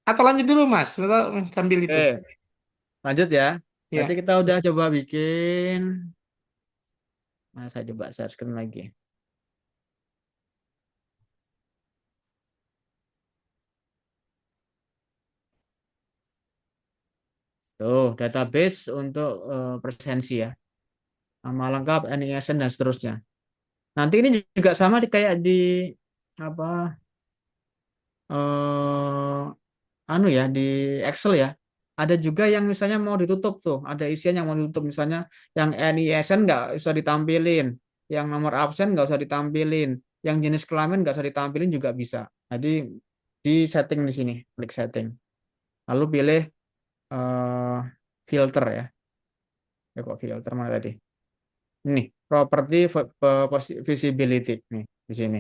Atau lanjut dulu, Mas, atau sambil itu. Oke, lanjut ya. Tadi Ya. kita udah coba bikin. Nah, saya coba share screen lagi. Tuh, database untuk presensi ya. Nama lengkap, NISN dan seterusnya. Nanti ini juga sama kayak di apa anu ya di Excel ya. Ada juga yang misalnya mau ditutup tuh, ada isian yang mau ditutup misalnya yang NISN nggak usah ditampilin, yang nomor absen nggak usah ditampilin, yang jenis kelamin nggak usah ditampilin juga bisa. Jadi di setting di sini, klik setting, lalu pilih eh, filter ya. Ya kok filter mana tadi? Ini property visibility nih di sini.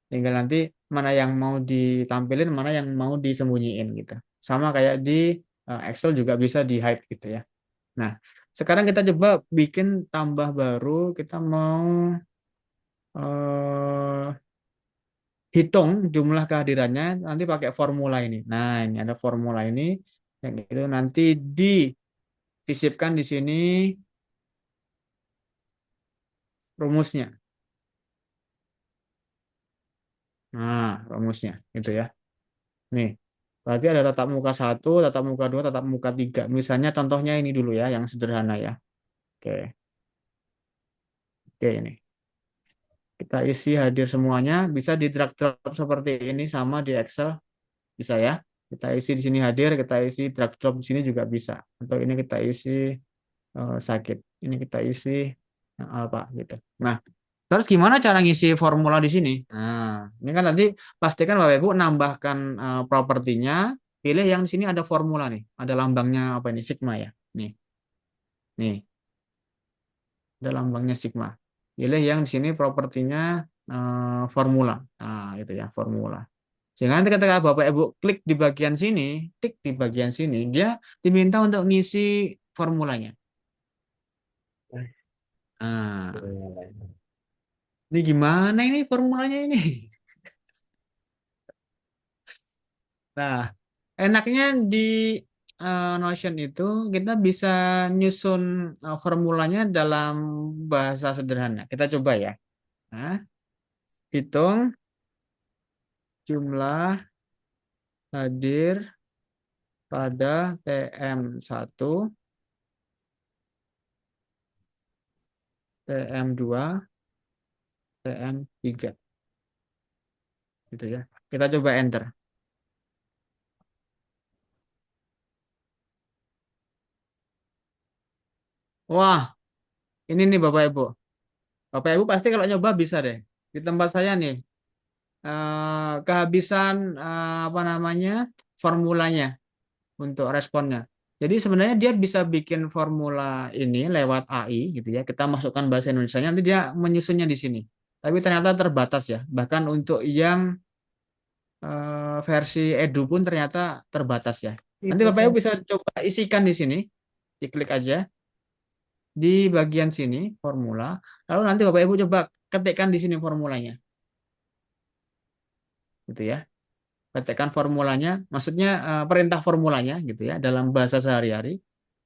Tinggal nanti mana yang mau ditampilin, mana yang mau disembunyiin gitu. Sama kayak di Excel juga bisa di hide gitu ya. Nah, sekarang kita coba bikin tambah baru. Kita mau eh, hitung jumlah kehadirannya nanti pakai formula ini. Nah, ini ada formula ini yang itu nanti disisipkan di sini rumusnya. Nah, rumusnya itu ya. Nih, berarti ada tatap muka 1, tatap muka 2, tatap muka 3. Misalnya contohnya ini dulu ya, yang sederhana ya. Oke, oke ini. Kita isi hadir semuanya, bisa di drag drop seperti ini sama di Excel, bisa ya. Kita isi di sini hadir, kita isi drag drop di sini juga bisa. Atau ini kita isi sakit, ini kita isi apa gitu. Nah, terus gimana cara ngisi formula di sini? Nah, ini kan nanti pastikan Bapak Ibu nambahkan propertinya, pilih yang di sini ada formula nih, ada lambangnya apa ini sigma ya. Nih, ada lambangnya sigma. Pilih yang di sini propertinya formula. Nah, itu ya formula. Sehingga nanti ketika Bapak Ibu klik di bagian sini, klik di bagian sini, dia diminta untuk ngisi formulanya. Nah, ini gimana ini formulanya ini? Nah, enaknya di Notion itu kita bisa nyusun formulanya dalam bahasa sederhana. Kita coba ya. Nah, hitung jumlah hadir pada TM1, TM2, TM3 gitu ya. Kita coba enter. Wah, ini nih Bapak Ibu. Bapak Ibu pasti kalau nyoba bisa deh. Di tempat saya nih, kehabisan apa namanya formulanya untuk responnya. Jadi sebenarnya dia bisa bikin formula ini lewat AI gitu ya. Kita masukkan bahasa Indonesia, nanti dia menyusunnya di sini. Tapi ternyata terbatas ya. Bahkan untuk yang versi Edu pun ternyata terbatas ya. Nanti Bapak Ibu bisa coba isikan di sini. Diklik aja di bagian sini formula. Lalu nanti Bapak Ibu coba ketikkan di sini formulanya. Gitu ya. Ketikkan formulanya, maksudnya perintah formulanya gitu ya dalam bahasa sehari-hari.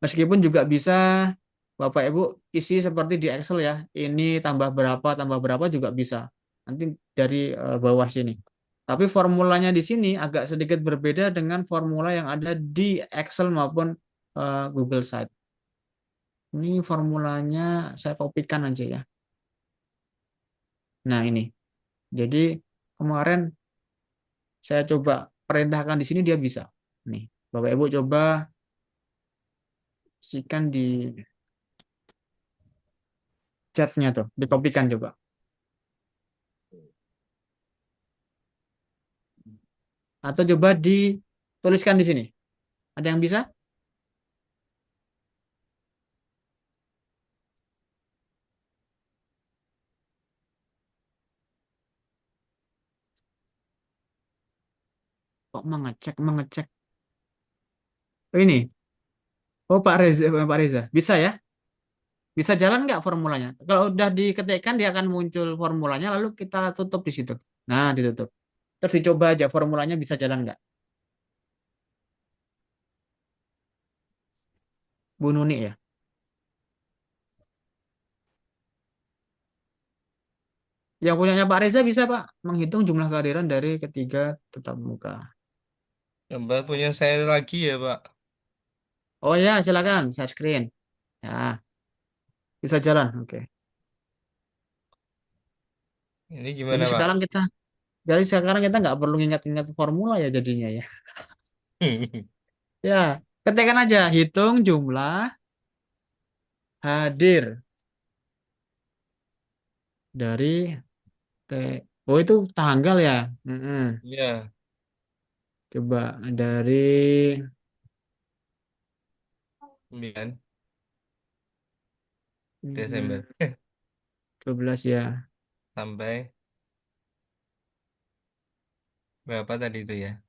Meskipun juga bisa Bapak Ibu isi seperti di Excel ya. Ini tambah berapa juga bisa. Nanti dari bawah sini. Tapi formulanya di sini agak sedikit berbeda dengan formula yang ada di Excel maupun Google Site. Ini formulanya saya kopikan aja ya. Nah, ini. Jadi kemarin saya coba perintahkan di sini dia bisa. Nih, Bapak Ibu coba isikan di chatnya tuh, dikopikan coba. Atau coba dituliskan di sini. Ada yang bisa? Kok mengecek. Oh, ini. Oh, Pak Reza. Bisa ya? Bisa jalan nggak formulanya? Kalau udah diketikkan dia akan muncul formulanya, lalu kita tutup di situ. Nah, ditutup. Terus dicoba aja formulanya bisa jalan nggak? Bu Nuni ya. Yang punyanya Pak Reza bisa Pak menghitung jumlah kehadiran dari ketiga tetap muka. Gambar punya saya lagi ya, Pak. Oh ya, silakan share screen. Ya, bisa jalan. Oke. Ini Jadi gimana, Pak? sekarang kita nggak perlu ingat-ingat formula ya jadinya ya. Ya, ketikkan aja hitung jumlah hadir dari T. Oh itu tanggal ya. Mm-mm. Iya, Coba dari 9 mm, Desember 12 ya. sampai berapa tadi itu ya?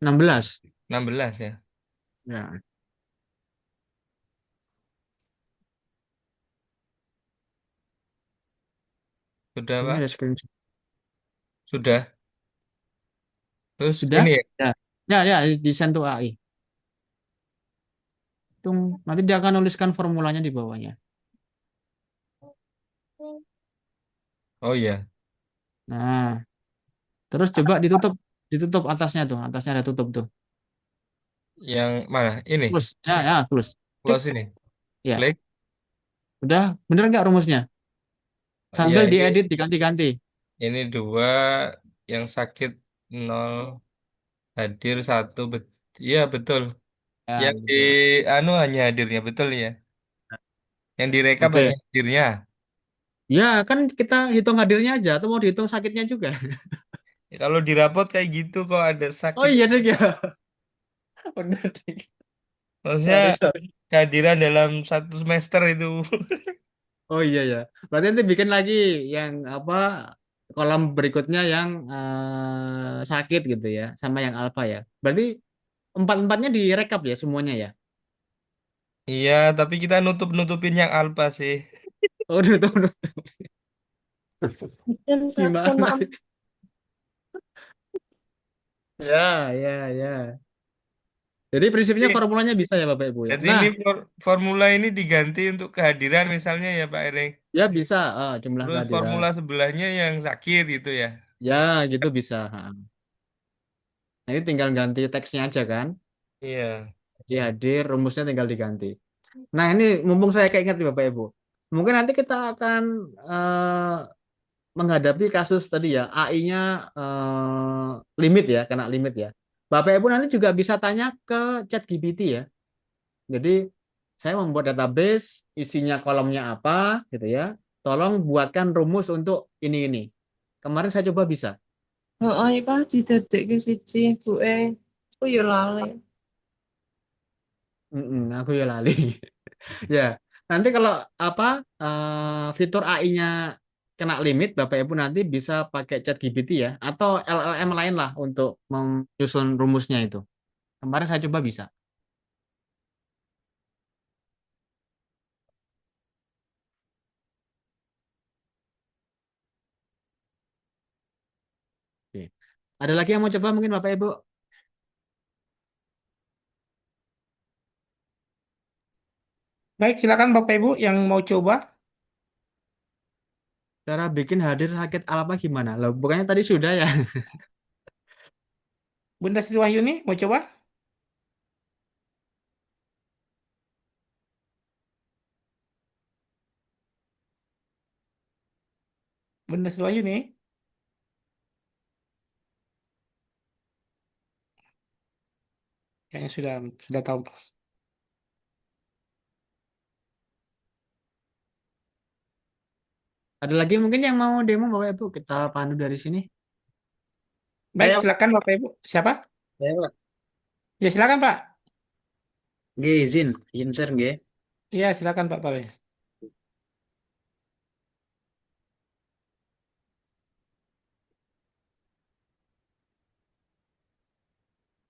16. 16 ya. Ya, Sudah, ini Pak? ada screenshot. Sudah. Terus Sudah? ini ya. Ya. Ya, ya, di Sentuh AI. Nanti dia akan nuliskan formulanya di bawahnya. Oh iya, Nah, terus coba ditutup atasnya tuh, atasnya ada tutup tuh. yang mana? Ini, Close, ya, ya, close. Klik, close ini. ya. Klik. Udah, bener nggak rumusnya? Iya, Sambil ini diedit, diganti-ganti. ini 2 yang sakit 0 hadir 1 iya betul. Ya, Yang di betul. anu hanya hadirnya betul ya. Yang direkap Oke. hanya hadirnya. Ya, kan kita hitung hadirnya aja, atau mau dihitung sakitnya juga. Ya, kalau di rapot kayak gitu kok ada Oh sakit. iya deh ya. Bener deh. Maksudnya Sorry. kehadiran dalam 1 semester itu. Oh iya ya. Berarti nanti bikin lagi yang apa kolom berikutnya yang sakit gitu ya, sama yang alfa ya. Berarti empat-empatnya direkap ya semuanya ya. Iya, tapi kita nutup-nutupin yang alpha sih. Oh, udah. Gimana? Ya, ya, ya. Jadi prinsipnya Jadi, formulanya bisa ya Bapak Ibu ya. jadi Nah, ini formula ini diganti untuk kehadiran misalnya ya Pak Erik. ya bisa jumlah Terus kehadiran. formula sebelahnya yang sakit gitu ya. Ya, gitu bisa. Ha. Nah, ini tinggal ganti teksnya aja kan. Iya. Jadi hadir, rumusnya tinggal diganti. Nah, ini mumpung saya keinget nih Bapak Ibu. Mungkin nanti kita akan menghadapi kasus tadi ya, AI-nya limit ya, kena limit ya. Bapak Ibu nanti juga bisa tanya ke ChatGPT ya. Jadi saya membuat database, isinya kolomnya apa gitu ya. Tolong buatkan rumus untuk ini. Kemarin saya coba bisa. Heeh, iki Pak didedekke siji ibuke. Aku yo lali. Aku ya lali. Ya, nanti kalau apa fitur AI-nya kena limit, Bapak Ibu nanti bisa pakai ChatGPT ya, atau LLM lain lah untuk menyusun rumusnya itu. Kemarin saya coba bisa. Oke. Ada lagi yang mau coba mungkin Bapak Ibu? Baik, silakan Bapak Ibu yang mau coba. Cara bikin hadir sakit apa gimana? Loh, bukannya tadi sudah ya? Bunda Sri Wahyuni mau coba? Bunda Sri Wahyuni? Kayaknya sudah tahu. Ada lagi mungkin yang mau demo Bapak Ibu? Kita pandu dari sini. Baik, Saya, silakan Bapak Ibu. Siapa? saya Pak. Ya, silakan Pak. Nggih, izin share nggih. Iya, silakan Pak Pales.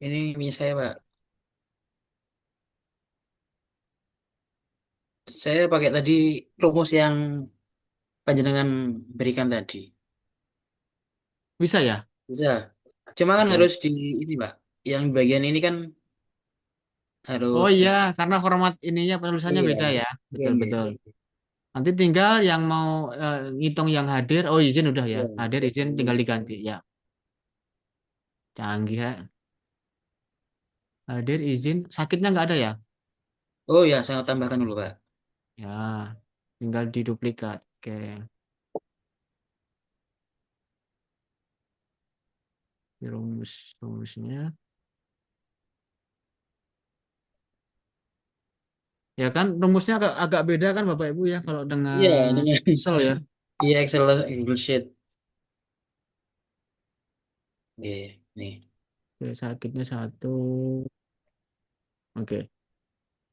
Ini Mi saya Pak. Saya pakai tadi rumus yang panjenengan berikan tadi. Bisa ya? Bisa. Cuma kan Oke. harus di ini Pak. Yang bagian ini kan Oh harus di iya, karena format ininya penulisannya iya. beda ya. Iya, iya, Betul-betul. iya. Nanti tinggal yang mau ngitung yang hadir. Oh izin udah ya. Iya. Hadir izin tinggal diganti ya. Canggih ya. Hadir izin. Sakitnya nggak ada ya? Oh ya, saya tambahkan dulu Pak. Ya. Tinggal diduplikat. Oke. Ini rumusnya. Ya kan rumusnya agak beda kan Bapak Ibu ya kalau Iya, dengan dengan Excel ya. iya Excel Google Sheet. Oke, nih. Oke, sakitnya satu. Oke.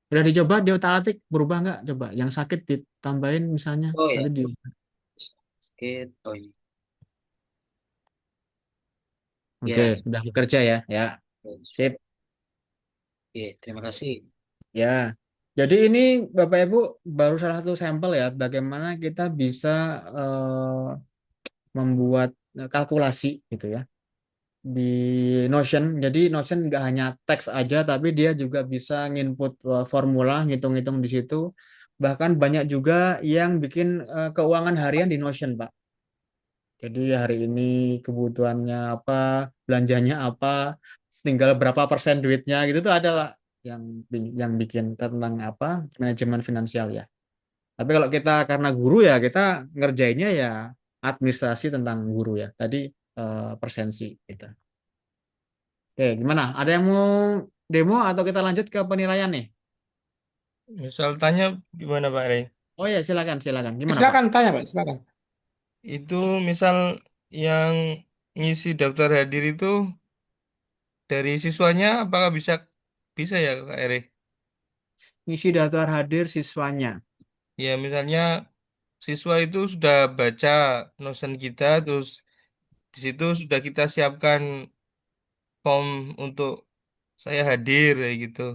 Udah dicoba di otak-atik berubah nggak? Coba yang sakit ditambahin misalnya. Oh ya, Nanti di. sakit. Oh ini. Oke, Ya. udah bekerja ya. Ya, sip. Oke, terima kasih. Ya. Jadi ini Bapak Ibu baru salah satu sampel ya bagaimana kita bisa membuat kalkulasi gitu ya di Notion. Jadi Notion nggak hanya teks aja, tapi dia juga bisa nginput formula, ngitung-ngitung di situ. Bahkan banyak juga yang bikin keuangan harian di Notion, Pak. Jadi hari ini kebutuhannya apa, belanjanya apa, tinggal berapa persen duitnya gitu tuh ada Pak yang yang bikin tentang apa manajemen finansial ya. Tapi kalau kita karena guru ya kita ngerjainnya ya administrasi tentang guru ya. Tadi persensi gitu. Oke, gimana? Ada yang mau demo atau kita lanjut ke penilaian nih? Misal tanya gimana Pak Rey? Oh ya, silakan, silakan. Gimana, Pak? Silakan tanya Pak, silakan. Itu misal yang ngisi daftar hadir itu dari siswanya apakah bisa bisa ya Pak Rey? Ngisi daftar hadir siswanya. Ya misalnya siswa itu sudah baca notion kita terus di situ sudah kita siapkan form untuk saya hadir kayak gitu.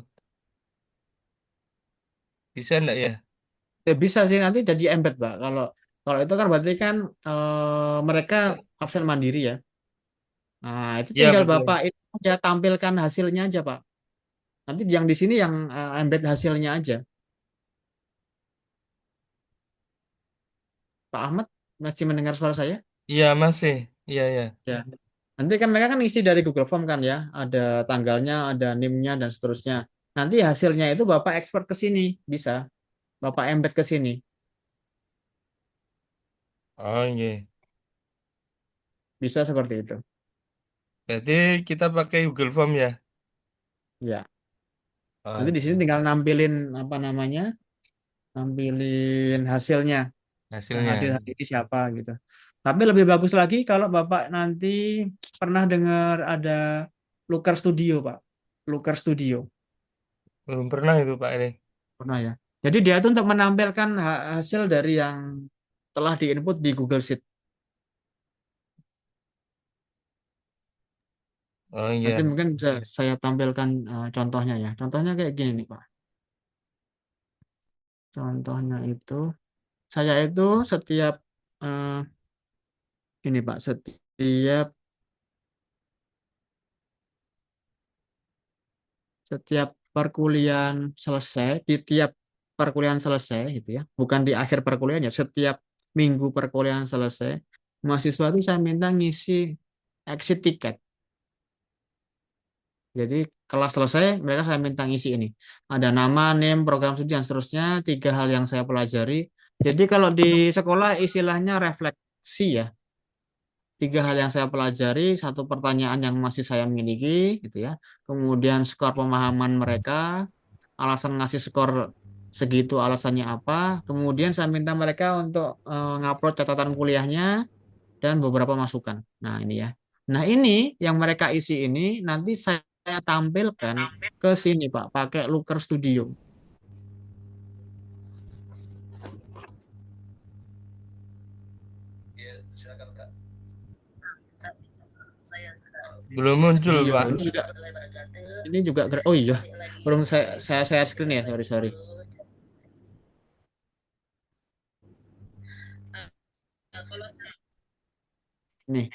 Bisa enggak ya? Ya, bisa sih nanti jadi embed, Pak. Kalau kalau itu kan berarti kan mereka absen mandiri ya. Nah, itu Ya tinggal Bapak betul. itu aja tampilkan hasilnya aja, Pak. Nanti yang di sini yang embed hasilnya aja. Pak Ahmad masih mendengar suara saya? Iya masih. Iya ya. Ya. Nanti kan mereka kan isi dari Google Form kan ya, ada tanggalnya, ada NIM-nya dan seterusnya. Nanti hasilnya itu Bapak export ke sini, bisa. Bapak embed ke sini. Oh iya. Bisa seperti itu. Berarti kita pakai Google Form ya. Ya. Nanti di sini Oke. tinggal nampilin apa namanya? Nampilin hasilnya. Yang hadir Hasilnya. hari ini siapa gitu. Tapi lebih bagus lagi kalau Bapak nanti pernah dengar ada Looker Studio, Pak. Looker Studio. Belum pernah itu Pak ini. Pernah ya. Jadi dia itu untuk menampilkan hasil dari yang telah diinput di Google Sheet. Oh Nanti iya. mungkin bisa saya tampilkan contohnya ya. Contohnya kayak gini nih, Pak. Contohnya itu saya itu setiap eh, ini Pak, setiap setiap perkuliahan selesai, di tiap perkuliahan selesai gitu ya. Bukan di akhir perkuliahan ya, setiap minggu perkuliahan selesai, mahasiswa itu saya minta ngisi exit ticket. Jadi kelas selesai, mereka saya minta ngisi ini. Ada nama, name, program studi, dan seterusnya. 3 hal yang saya pelajari. Jadi kalau di sekolah istilahnya refleksi ya. 3 hal yang saya pelajari, 1 pertanyaan yang masih saya miliki, gitu ya. Kemudian skor pemahaman mereka, alasan ngasih skor segitu alasannya apa. Kemudian saya minta mereka untuk ngupload catatan kuliahnya dan beberapa masukan. Nah, ini ya. Nah, ini yang mereka isi ini nanti saya tampilkan ke sini, Pak, pakai Looker Studio. Belum muncul Studio. Pak. Ini juga oh iya, belum saya share screen ya, sorry. Nih.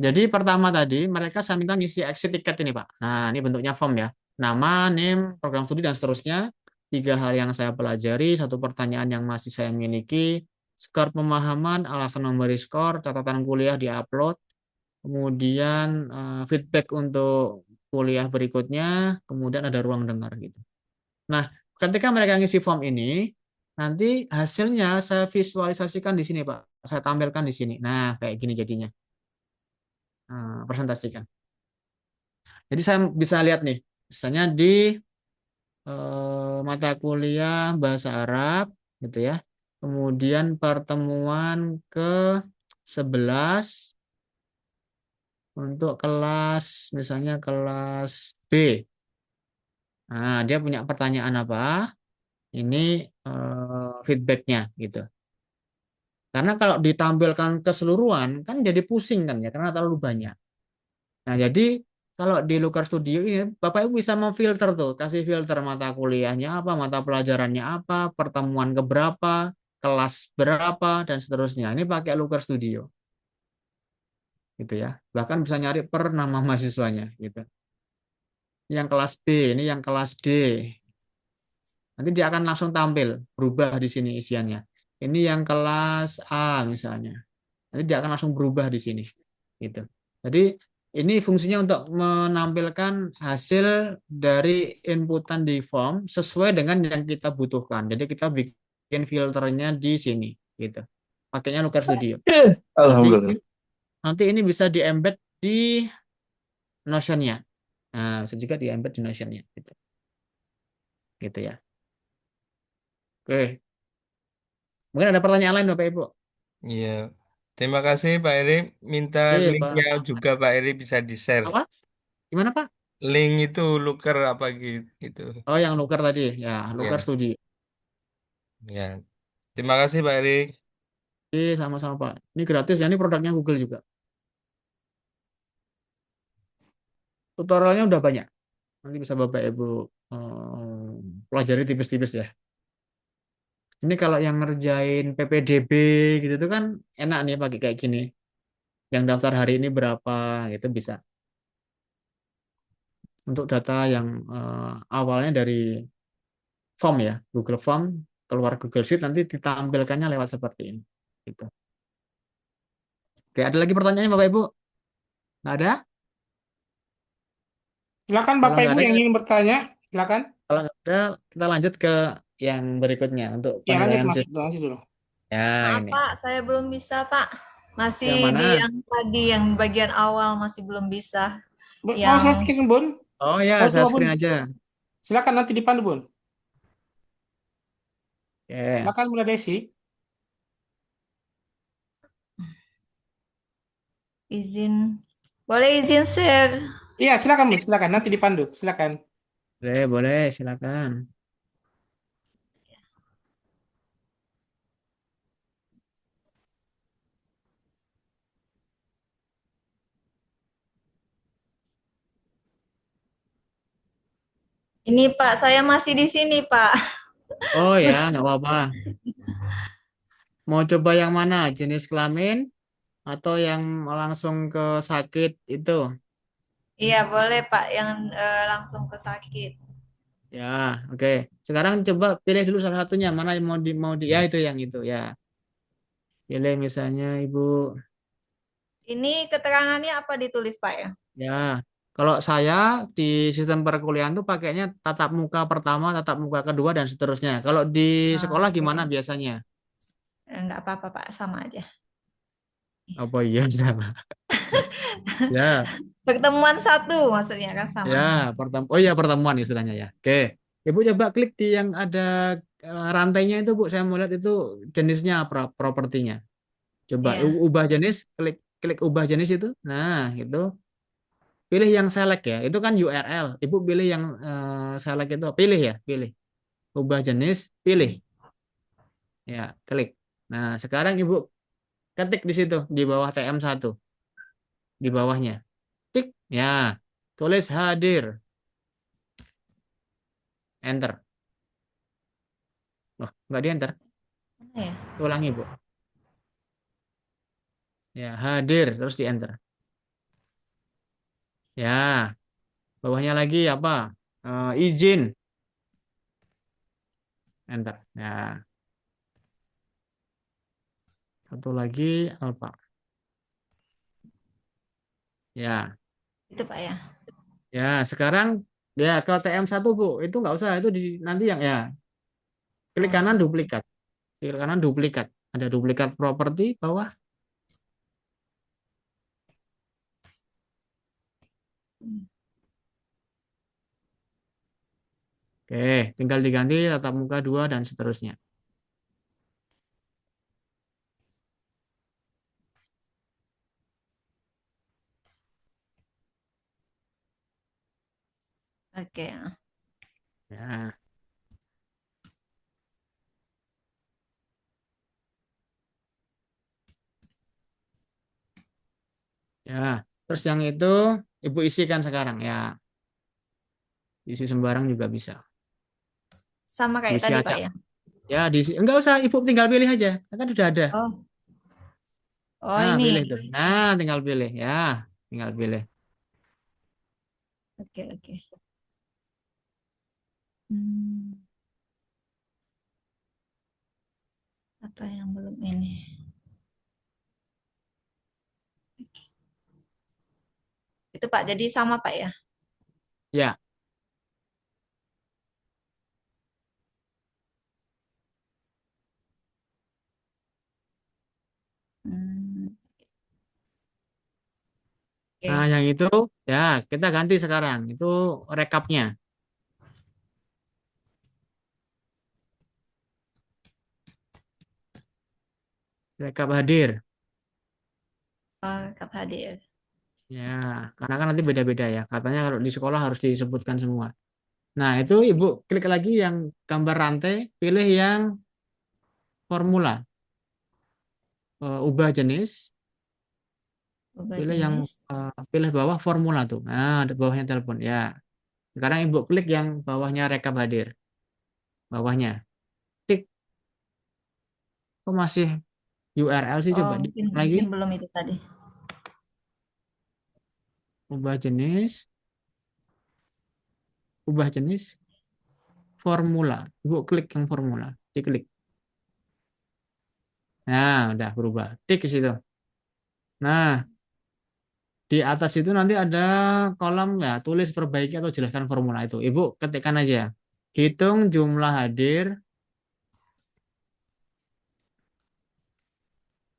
Jadi pertama tadi mereka saya minta ngisi exit ticket ini, Pak. Nah, ini bentuknya form ya. Nama, name, program studi dan seterusnya. 3 hal yang saya pelajari, 1 pertanyaan yang masih saya miliki, skor pemahaman, alasan memberi skor, catatan kuliah diupload, kemudian feedback untuk kuliah berikutnya, kemudian ada ruang dengar gitu. Nah, ketika mereka ngisi form ini, nanti hasilnya saya visualisasikan di sini, Pak. Saya tampilkan di sini. Nah, kayak gini jadinya. Presentasikan. Jadi saya bisa lihat nih, misalnya di mata kuliah bahasa Arab, gitu ya. Kemudian pertemuan ke-11 untuk kelas, misalnya kelas B. Nah, dia punya pertanyaan apa? Ini feedbacknya, gitu. Karena kalau ditampilkan keseluruhan, kan jadi pusing kan ya, karena terlalu banyak. Nah, jadi kalau di Looker Studio ini Bapak Ibu bisa memfilter tuh, kasih filter mata kuliahnya apa, mata pelajarannya apa, pertemuan keberapa, kelas berapa dan seterusnya. Ini pakai Looker Studio gitu ya. Bahkan bisa nyari per nama mahasiswanya gitu. Yang kelas B, ini yang kelas D. Nanti dia akan langsung tampil, berubah di sini isiannya. Ini yang kelas A misalnya. Nanti dia akan langsung berubah di sini gitu. Jadi ini fungsinya untuk menampilkan hasil dari inputan di form sesuai dengan yang kita butuhkan. Jadi kita bikin filternya di sini, gitu. Pakainya Looker Studio. Alhamdulillah. Nanti ini bisa di-embed di Notion-nya. Nah, bisa juga di-embed di Notion-nya, gitu. Gitu ya. Oke. Mungkin ada pertanyaan lain, Bapak Ibu. Iya. Terima kasih Pak Eri. Minta Oke, linknya Pak. juga Pak Eri bisa di-share. Apa? Gimana, Pak? Link itu Looker apa gitu. Oh, yang Looker tadi. Ya, Looker Ya, Studio. ya. Terima kasih Pak Eri. Oke, sama-sama, Pak. Ini gratis ya, ini produknya Google juga. Tutorialnya udah banyak. Nanti bisa Bapak Ibu pelajari tipis-tipis ya. Ini kalau yang ngerjain PPDB gitu tuh kan enak nih pakai kayak gini. Yang daftar hari ini berapa gitu bisa. Untuk data yang awalnya dari form ya, Google Form keluar Google Sheet nanti ditampilkannya lewat seperti ini. Gitu. Oke, ada lagi pertanyaannya Bapak Ibu? Nggak ada? Silakan Kalau Bapak nggak Ibu ada, yang ingin bertanya, silakan. kalau nggak ada, kita lanjut ke yang berikutnya untuk Ya lanjut penilaian Mas, siswa. lanjut dulu. Ya, Maaf ini. Pak, saya belum bisa Pak. Masih Yang di mana? yang tadi, yang bagian awal masih belum bisa. Mau Yang saya screen Bun? Oh ya, Mau saya coba Bun? screen aja. Silakan nanti dipandu Bun. Oke. Silakan Bunda Desi. izin, boleh izin share. Iya, silakan Bun, silakan nanti dipandu. Silakan. Boleh, boleh, silakan. Ini Pak, saya masih di sini Pak. Oh ya, nggak apa-apa. Mau coba yang mana? Jenis kelamin atau yang langsung ke sakit itu? Iya boleh Pak, yang langsung ke sakit. Ya, oke. Sekarang coba pilih dulu salah satunya. Mana yang mau di ya itu yang itu ya. Pilih misalnya Ibu. Ini keterangannya apa ditulis Pak ya? Ya, kalau saya di sistem perkuliahan tuh pakainya tatap muka pertama, tatap muka kedua dan seterusnya. Kalau di sekolah gimana Oke. biasanya? Enggak apa-apa Pak, sama aja. Apa iya sama? Ya, Pertemuan satu maksudnya kan sama. ya oh iya pertemuan istilahnya ya. Oke, Ibu coba klik di yang ada rantainya itu Bu. Saya mau lihat itu jenisnya apa propertinya. Coba Iya. ubah jenis, klik klik ubah jenis itu. Nah, itu pilih yang select ya. Itu kan URL. Ibu pilih yang select itu. Pilih ya, pilih. Ubah jenis, pilih. Ya, klik. Nah, sekarang Ibu ketik di situ di bawah TM1 di bawahnya. Tik. Ya. Tulis hadir. Enter. Oh, nggak di enter. Mana ya? Ulangi, Bu. Ya, hadir terus di enter. Ya, bawahnya lagi apa? Izin. Enter. Ya, satu lagi apa? Ya. Itu Pak ya. Ya, sekarang ya ke TM1 Bu. Itu nggak usah, itu di nanti yang ya. Klik kanan Oh. duplikat. Klik kanan duplikat. Ada duplikat properti bawah. Oke, tinggal diganti tatap muka 2 dan seterusnya. Oke. Ya, ya. Terus yang itu Ibu isikan sekarang ya. Isi sembarang juga bisa. Sama kayak Diisi tadi Pak acak. ya. Ya, diisi. Enggak usah, Ibu tinggal pilih aja. Kan sudah ada. Oh. Oh Nah, ini. pilih tuh. Nah, tinggal pilih ya. Tinggal pilih. Oke, oke. Hmm, apa yang belum ini? Oke. Itu Pak, jadi sama Pak ya. Ya, Hmm, nah oke. yang itu ya kita ganti sekarang. Itu rekapnya. Rekap hadir. Oh, Kap hadir. Ya, karena kan nanti beda-beda ya. Katanya kalau di sekolah harus disebutkan semua. Nah, itu Ibu klik lagi yang gambar rantai, pilih yang formula. Ubah jenis, Ubah pilih yang jenis. pilih bawah formula tuh. Nah, di bawahnya telepon. Ya. Sekarang Ibu klik yang bawahnya rekap hadir. Bawahnya. Tik. Kok masih URL sih Oh, coba di mungkin lagi. mungkin belum itu tadi. Ubah jenis, ubah jenis, formula. Ibu klik yang formula. Diklik. Nah, udah berubah. Tik ke situ. Nah, Di atas itu nanti ada kolom ya, tulis perbaiki atau jelaskan formula itu. Ibu ketikkan aja. Hitung jumlah hadir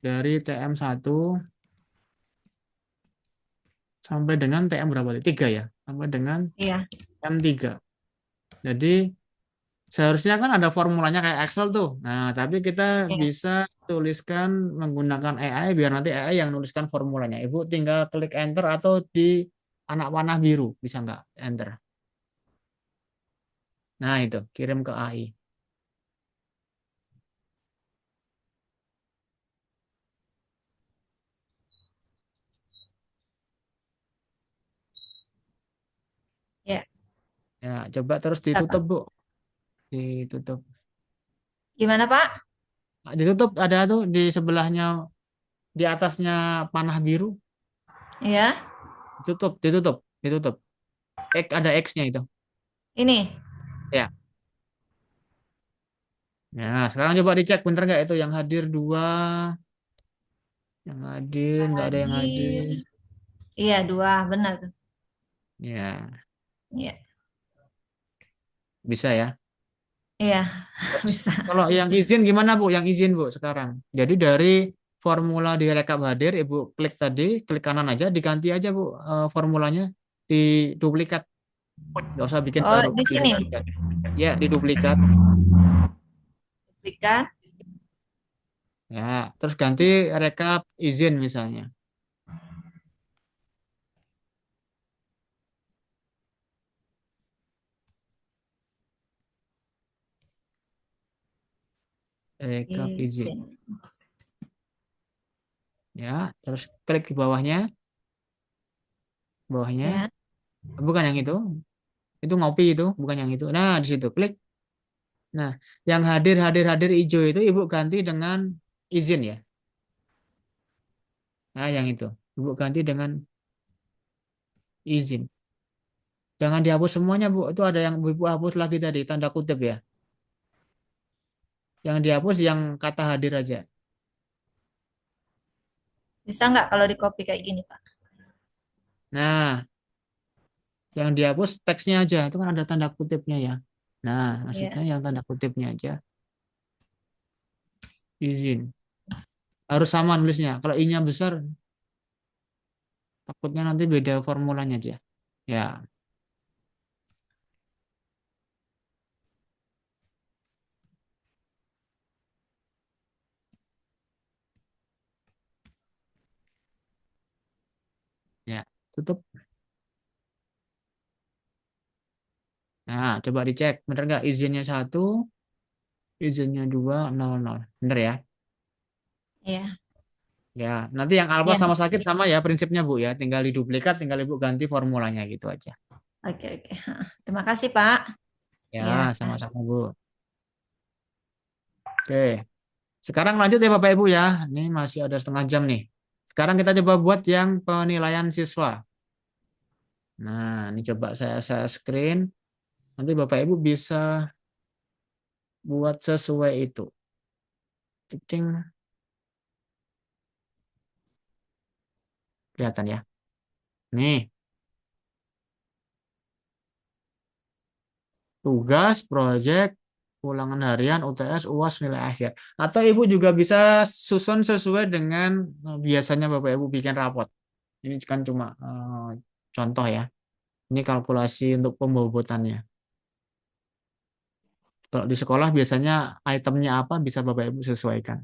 dari TM1 sampai dengan TM berapa tadi? 3 ya. Sampai dengan Iya, TM3. Jadi seharusnya kan ada formulanya kayak Excel tuh. Nah, tapi kita iya. bisa tuliskan menggunakan AI biar nanti AI yang nuliskan formulanya. Ibu tinggal klik enter atau di anak panah biru. Bisa nggak? Enter. Nah, itu. Kirim ke AI. Ya. Ya, coba terus Apa? ditutup, Bu. Ditutup. Gimana, Pak? Nah, ditutup ada tuh di sebelahnya, di atasnya panah biru. Iya. Ditutup, ditutup, ditutup. X ada X-nya itu. Ini. Ya. Nah, sekarang coba dicek bener nggak itu yang hadir 2, yang hadir nggak ada yang Hadir. hadir. Iya, dua. Benar. Ya, Iya. bisa ya. Iya, Terus, bisa. kalau yang izin gimana Bu? Yang izin Bu sekarang. Jadi dari formula di rekap hadir, Ibu klik tadi, klik kanan aja, diganti aja Bu formulanya, diduplikat. Nggak usah bikin Oh, baru, di sini. diduplikat. Ya, diduplikat. Berikan. Ya, terus ganti rekap izin misalnya. Rekap izin. Izin. Ya, terus klik di bawahnya, bawahnya. Ya. Bukan yang itu ngopi itu, bukan yang itu. Nah, di situ klik. Nah, yang hadir hadir hadir hijau itu Ibu ganti dengan izin ya. Nah, yang itu. Ibu ganti dengan izin. Jangan dihapus semuanya, Bu. Itu ada yang Ibu hapus lagi tadi, tanda kutip ya. Yang dihapus yang kata hadir aja. Bisa nggak kalau di copy kayak gini, Pak? Nah, yang dihapus teksnya aja. Itu kan ada tanda kutipnya ya. Nah, maksudnya Iya. yang tanda kutipnya aja. Izin. Harus sama nulisnya. Kalau I-nya besar, takutnya nanti beda formulanya dia. Ya, ya. Tutup. Nah, coba dicek. Bener nggak izinnya 1, izinnya 2, 0, 0. Bener ya? Iya. Ya, nanti yang alpha Iya. sama sakit sama ya prinsipnya Bu ya. Tinggal diduplikat, tinggal Ibu ganti formulanya gitu aja. Oke, oke. Terima kasih, Pak. Ya, Ya. sama-sama Bu. Oke. Sekarang lanjut ya Bapak Ibu ya. Ini masih ada setengah jam nih. Sekarang kita coba buat yang penilaian siswa. Nah, ini coba saya screen. Nanti Bapak Ibu bisa buat sesuai itu. Cicing. Kelihatan ya. Nih, tugas, proyek, ulangan harian, UTS, UAS, nilai akhir. Atau Ibu juga bisa susun sesuai dengan biasanya Bapak Ibu bikin rapot. Ini kan cuma contoh ya. Ini kalkulasi untuk pembobotannya. Kalau di sekolah biasanya itemnya apa bisa Bapak Ibu sesuaikan.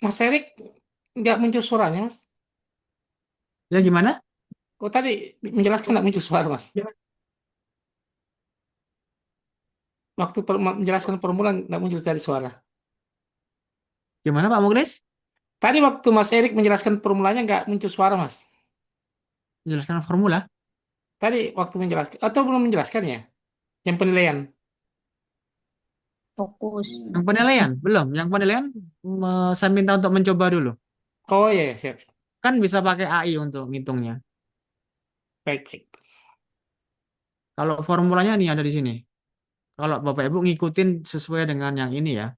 Mas Erik nggak muncul suaranya, Mas. Ya gimana? Oh, tadi menjelaskan nggak muncul suara, Mas. Waktu menjelaskan permulaan nggak muncul tadi suara. Gimana Pak Muklis? Tadi waktu Mas Erik menjelaskan formulanya nggak muncul suara, Mas. Menjelaskan formula? Tadi waktu menjelaskan, atau belum menjelaskan ya? Yang penilaian. Fokus. Yang penilaian? Belum. Yang penilaian saya minta untuk mencoba dulu. Oh iya, iya, siap. Kan bisa pakai AI untuk ngitungnya. Baik, baik. Kalau formulanya nih ada di sini. Kalau Bapak Ibu ngikutin sesuai dengan yang ini ya.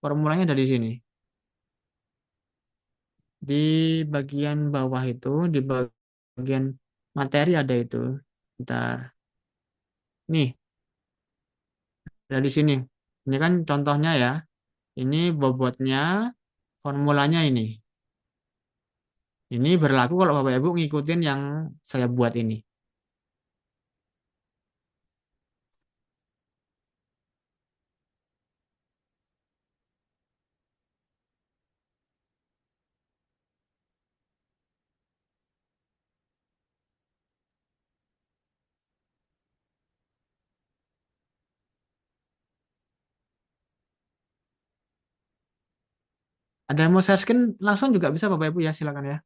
Formulanya ada di sini. Di bagian bawah itu, di bagian materi ada itu. Bentar. Nih, ada di sini. Ini kan contohnya ya. Ini bobotnya, formulanya ini. Ini berlaku kalau Bapak Ibu ngikutin yang saya buat ini. Ada yang mau share screen langsung juga bisa Bapak Ibu ya, silakan ya.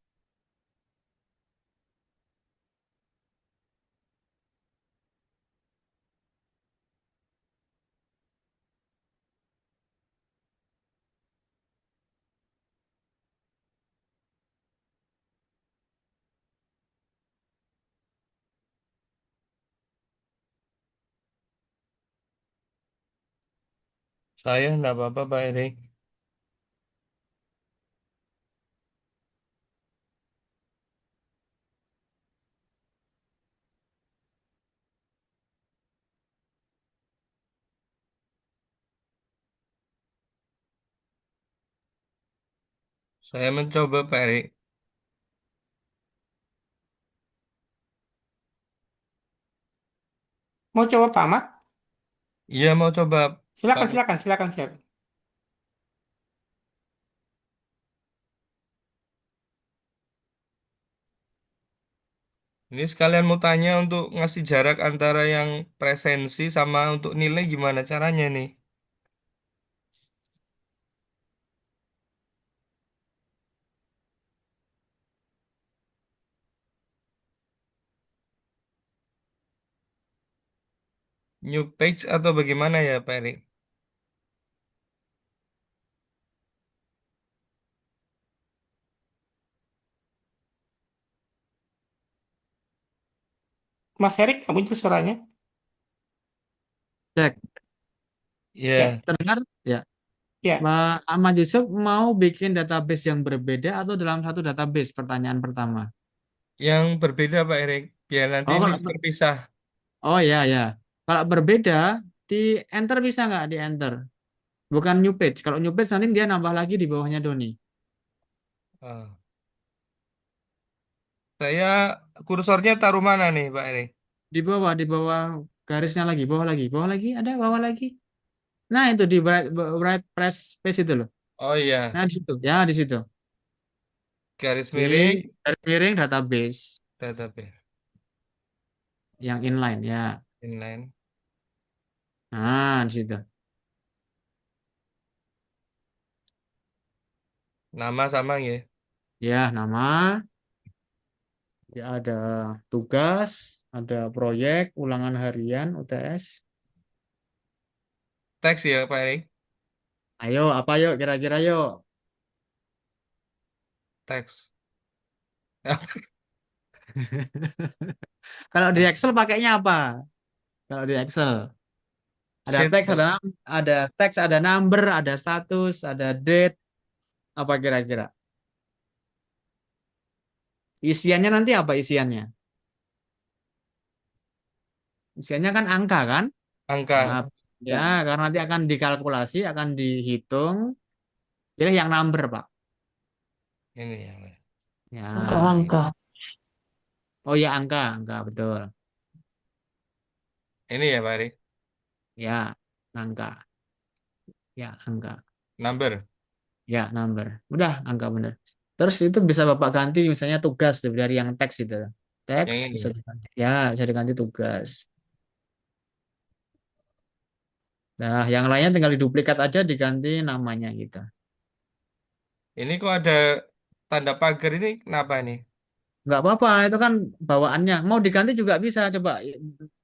Saya enggak apa-apa, Pak Erik. Saya mencoba, Pak Erik. Mau coba Pak Ahmad? Iya, mau coba, Pak. Silakan, silakan, silakan, siap. Ini sekalian mau tanya untuk ngasih jarak antara yang presensi sama untuk nilai gimana caranya nih? New page atau bagaimana ya, Pak Erik? Mas Erik nggak muncul suaranya? Cek, Ya, Ya, terdengar? Ya. ya. Pak Ahmad Yusuf mau bikin database yang berbeda atau dalam satu database? Pertanyaan pertama. yang berbeda, Pak Erik. Biar nanti Oh, ini kalau terpisah. oh ya ya. Kalau berbeda di enter bisa nggak di enter? Bukan new page. Kalau new page nanti dia nambah lagi di bawahnya Doni. Ah. Saya kursornya taruh mana nih, Pak Erik? Di bawah garisnya lagi, bawah lagi, ada bawah lagi. Nah, itu di right press space itu loh. Oh Nah, iya, di situ. Ya, di situ. garis Di miring, garis miring database database, yang inline ya. inline. Nah, di situ. Nama sama ya. Ya, nama, ya ada tugas, ada proyek, ulangan harian, UTS. Teks ya, Pak Erik. Ayo, apa yuk kira-kira yuk? Teks. Kalau di Excel pakainya apa? Kalau di Excel ada Sheet, teks, Pak. ada teks, ada number, ada status, ada date, apa kira-kira? Isiannya nanti apa isiannya? Isiannya kan angka kan? Nah, Angka. ya, karena nanti akan dikalkulasi, akan dihitung. Pilih yang number, Pak. Ini ya, Pak. Ya, Angka-angka. oh ya angka betul. Ini ya, Pak Erik. Ya, angka. Ya, angka. Number. Ya, number. Udah, angka benar. Terus itu bisa Bapak ganti misalnya tugas dari yang teks itu. Teks Yang ini. bisa diganti. Ya, bisa diganti tugas. Nah, yang lainnya tinggal diduplikat aja diganti namanya gitu. Ini kok ada tanda pagar ini kenapa nih? Nggak apa-apa, itu kan bawaannya. Mau diganti juga bisa. Coba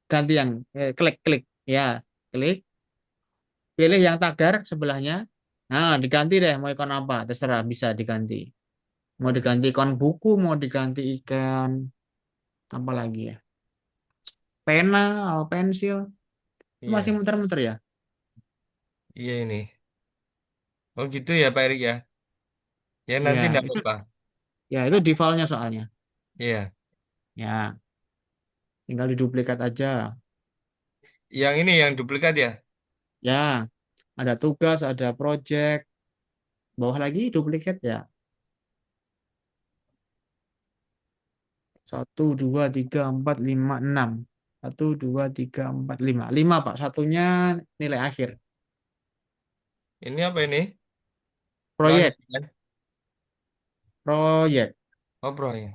ganti yang klik klik. Ya, klik. Pilih yang tagar sebelahnya. Nah, diganti deh mau ikon apa, terserah bisa diganti. Mau diganti ikon buku, mau diganti ikon apa lagi ya? Pena atau pensil. Itu masih Iya, muter-muter ya? iya ini. Oh gitu ya Pak Erik ya. Ya Iya, nanti enggak itu apa-apa. ya itu defaultnya soalnya. Iya. Ya, tinggal diduplikat aja. Yang ini yang duplikat ya. Ya, ada tugas, ada project. Bawah lagi duplikat ya. Satu, dua, tiga, empat, lima, enam. Satu, dua, tiga, empat, lima. Lima, Pak. Satunya nilai akhir. Ini apa ini? Proyek. Lanjutan. Proyek. Oh bro ya.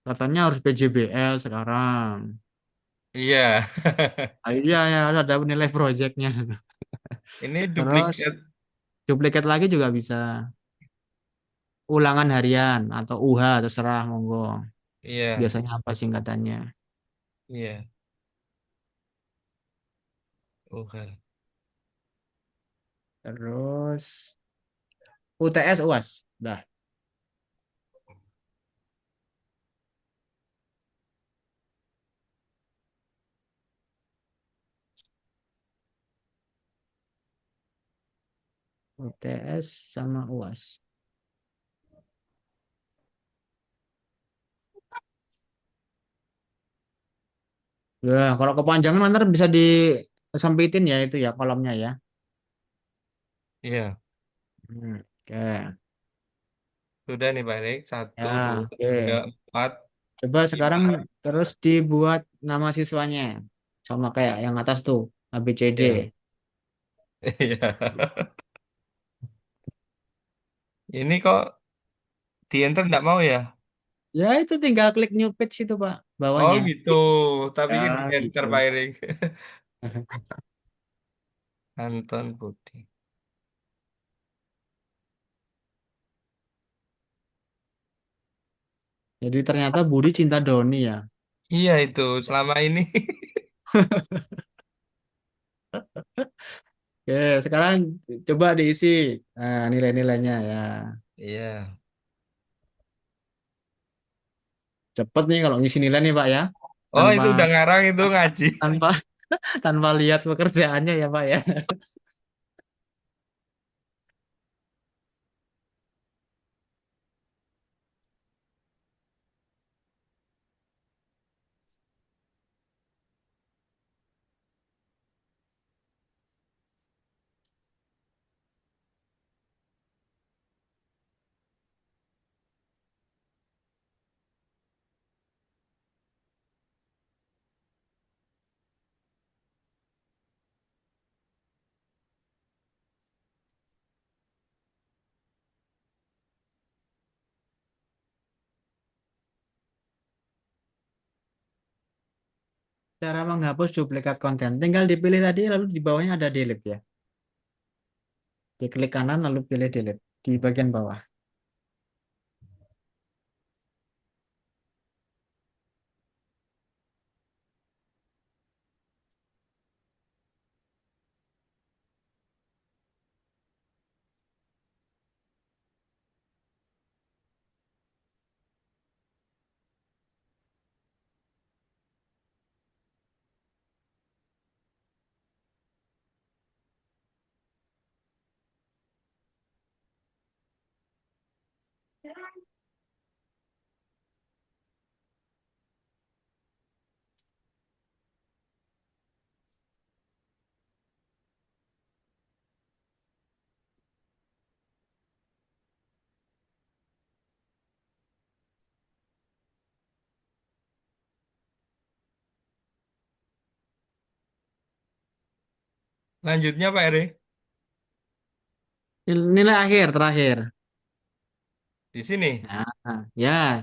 Katanya harus PJBL sekarang. Iya. Ah, iya, ya, ada nilai proyeknya. Ini Terus duplikat. duplikat lagi juga bisa. Ulangan harian atau UH, terserah, monggo. Iya. Biasanya apa singkatannya? Iya. Oke. Terus UTS, UAS. Dah. UTS sama UAS. Ya, kalau kepanjangan nanti bisa disempitin ya itu ya kolomnya ya. Iya. Oke. Sudah nih Pak Erik. Satu, dua, Ya, tiga, oke. empat, Coba lima. sekarang terus dibuat nama siswanya. Sama kayak yang atas tuh, ABCD. Iya. Iya. Ini kok di enter enggak mau ya? Ya, itu tinggal klik new page itu, Pak, Oh bawahnya. gitu. Tapi Ya, kan di enter gitu. Pak Erik. Anton Budi. Jadi ternyata Budi cinta Doni ya. Iya itu selama ini. Oke, sekarang coba diisi nilai-nilainya ya. Iya. Cepet nih kalau ngisi nilai nih, Pak ya. Oh Tanpa itu udah ngarang itu ngaji. tanpa tanpa lihat pekerjaannya ya, Pak ya. Cara menghapus duplikat konten. Tinggal dipilih tadi lalu di bawahnya ada delete ya. Diklik kanan lalu pilih delete di bagian bawah. Lanjutnya Pak Eri. Nilai akhir terakhir. Di sini. Nah, ya,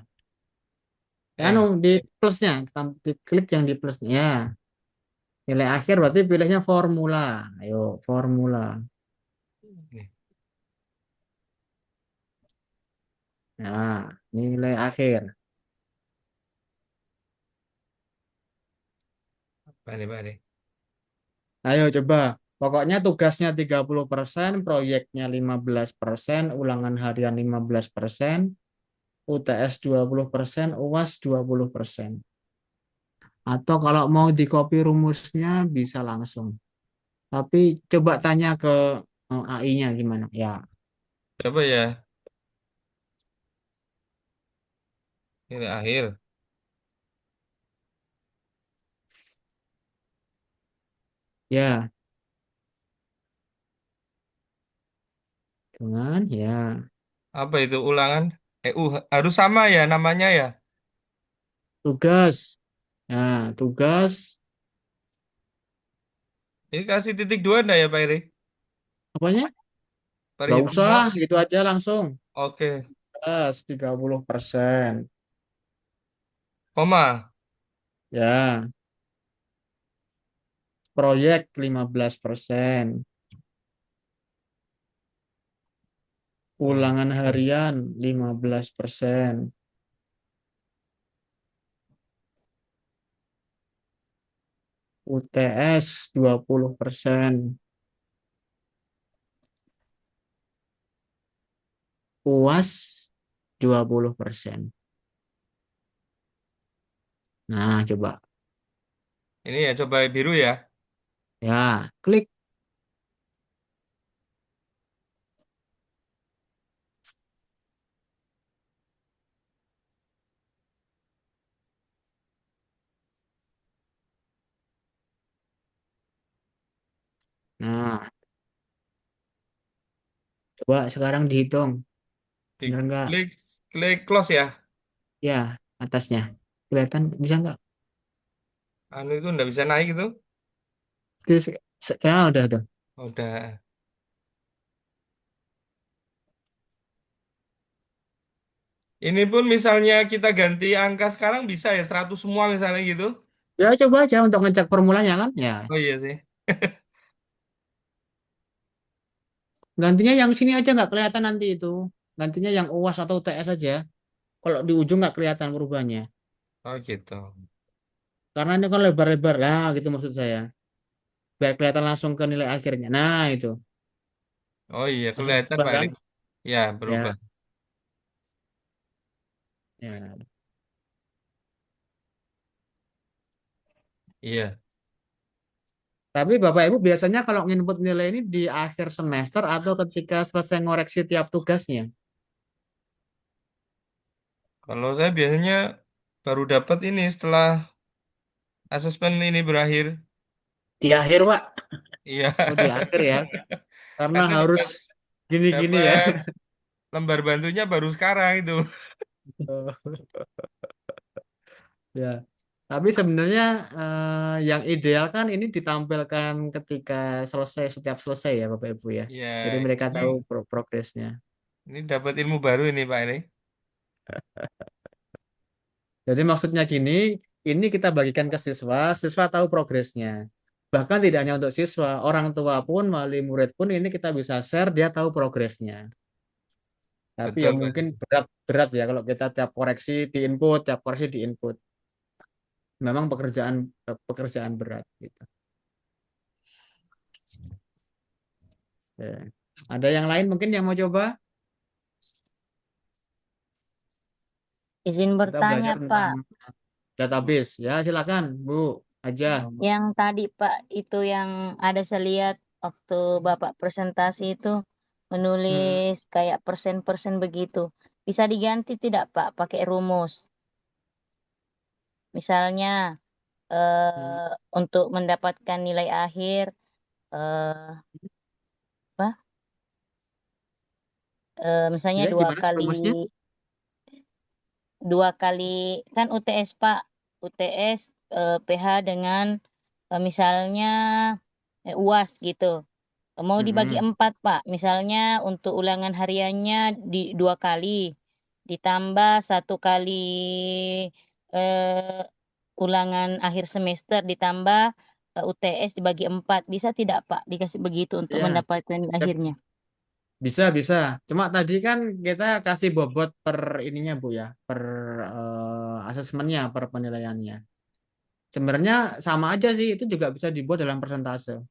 anu Ya. di plusnya, klik yang di plusnya. Ya, nilai akhir berarti pilihnya formula. Ayo, formula. Nih. Nah, nilai akhir. Apa nih Pak Eri? Ayo coba. Pokoknya tugasnya 30%, proyeknya 15%, ulangan harian 15%, UTS 20%, UAS 20%. Atau kalau mau di copy rumusnya bisa langsung. Tapi coba tanya ke AI-nya gimana. Ya, Coba ya. Nilai akhir. ya, dengan ya. Apa itu ulangan? Harus sama ya namanya ya. Tugas. Nah, tugas Ini kasih titik dua enggak ya Pak Eri? apanya? Nggak usah, Perhitungan. gitu aja langsung. Oke. Tugas 30%. Koma. Ya, proyek 15%. Hmm. Ulangan harian 15%. UTS 20%. UAS 20%. Nah, coba. Ini ya coba biru ya. Ya, klik. Nah, coba sekarang dihitung. Benar nggak? Klik klik close ya. Ya, atasnya. Kelihatan bisa nggak? Anu itu nggak bisa naik itu. Terus, ya udah tuh. Udah. Ini pun misalnya kita ganti angka sekarang bisa ya 100 semua misalnya gitu. Ya coba aja untuk ngecek formulanya kan. Ya, Oh iya sih. gantinya yang sini aja nggak kelihatan nanti itu. Gantinya yang UAS atau UTS aja. Kalau di ujung nggak kelihatan perubahannya. Oh gitu. Karena ini kan lebar-lebar lah gitu maksud saya. Biar kelihatan langsung ke nilai akhirnya. Nah, itu. Oh iya Langsung kelihatan berubah Pak kan? Erik. Ya berubah. Ya, ya. Iya. Tapi Bapak Ibu biasanya kalau nginput nilai ini di akhir semester atau ketika selesai ngoreksi tiap tugasnya? Kalau saya biasanya baru dapat ini setelah asesmen ini berakhir. Di akhir, Pak. Iya. Oh, di akhir ya. Karena Karena harus dapat gini-gini ya. dapat lembar bantunya baru sekarang itu. Ya. Tapi sebenarnya yang ideal kan ini ditampilkan ketika selesai, setiap selesai ya Bapak Ibu ya. Ya, Jadi mereka ini tahu progresnya. ini dapat ilmu baru ini Pak Erik. Jadi maksudnya gini, ini kita bagikan ke siswa, siswa tahu progresnya. Bahkan tidak hanya untuk siswa, orang tua pun, wali murid pun ini kita bisa share, dia tahu progresnya. Tapi ya Betul Pak mungkin Erik. berat ya kalau kita tiap koreksi di input, tiap koreksi di input. Memang pekerjaan pekerjaan berat gitu. Ya. Ada yang lain mungkin yang mau coba? Izin Kita belajar bertanya, tentang Pak. database. Ya, silakan, Bu. Aja. Yang tadi, Pak, itu yang ada saya lihat waktu Bapak presentasi itu Hmm. menulis kayak persen-persen begitu. Bisa diganti tidak, Pak, pakai rumus? Misalnya Hmm. untuk mendapatkan nilai akhir eh apa? Misalnya Ya, gimana rumusnya? dua kali kan UTS, Pak. UTS PH dengan misalnya UAS gitu. Mau dibagi Mm-mm. 4, Pak. Misalnya untuk ulangan hariannya di 2 kali, ditambah 1 kali eh, ulangan akhir semester, ditambah UTS dibagi 4. Bisa tidak, Pak? Dikasih begitu untuk Iya, mendapatkan akhirnya. bisa, bisa. Cuma tadi kan kita kasih bobot per ininya, Bu ya, per asesmennya, per penilaiannya. Sebenarnya sama aja sih, itu juga bisa dibuat dalam persentase. Oh,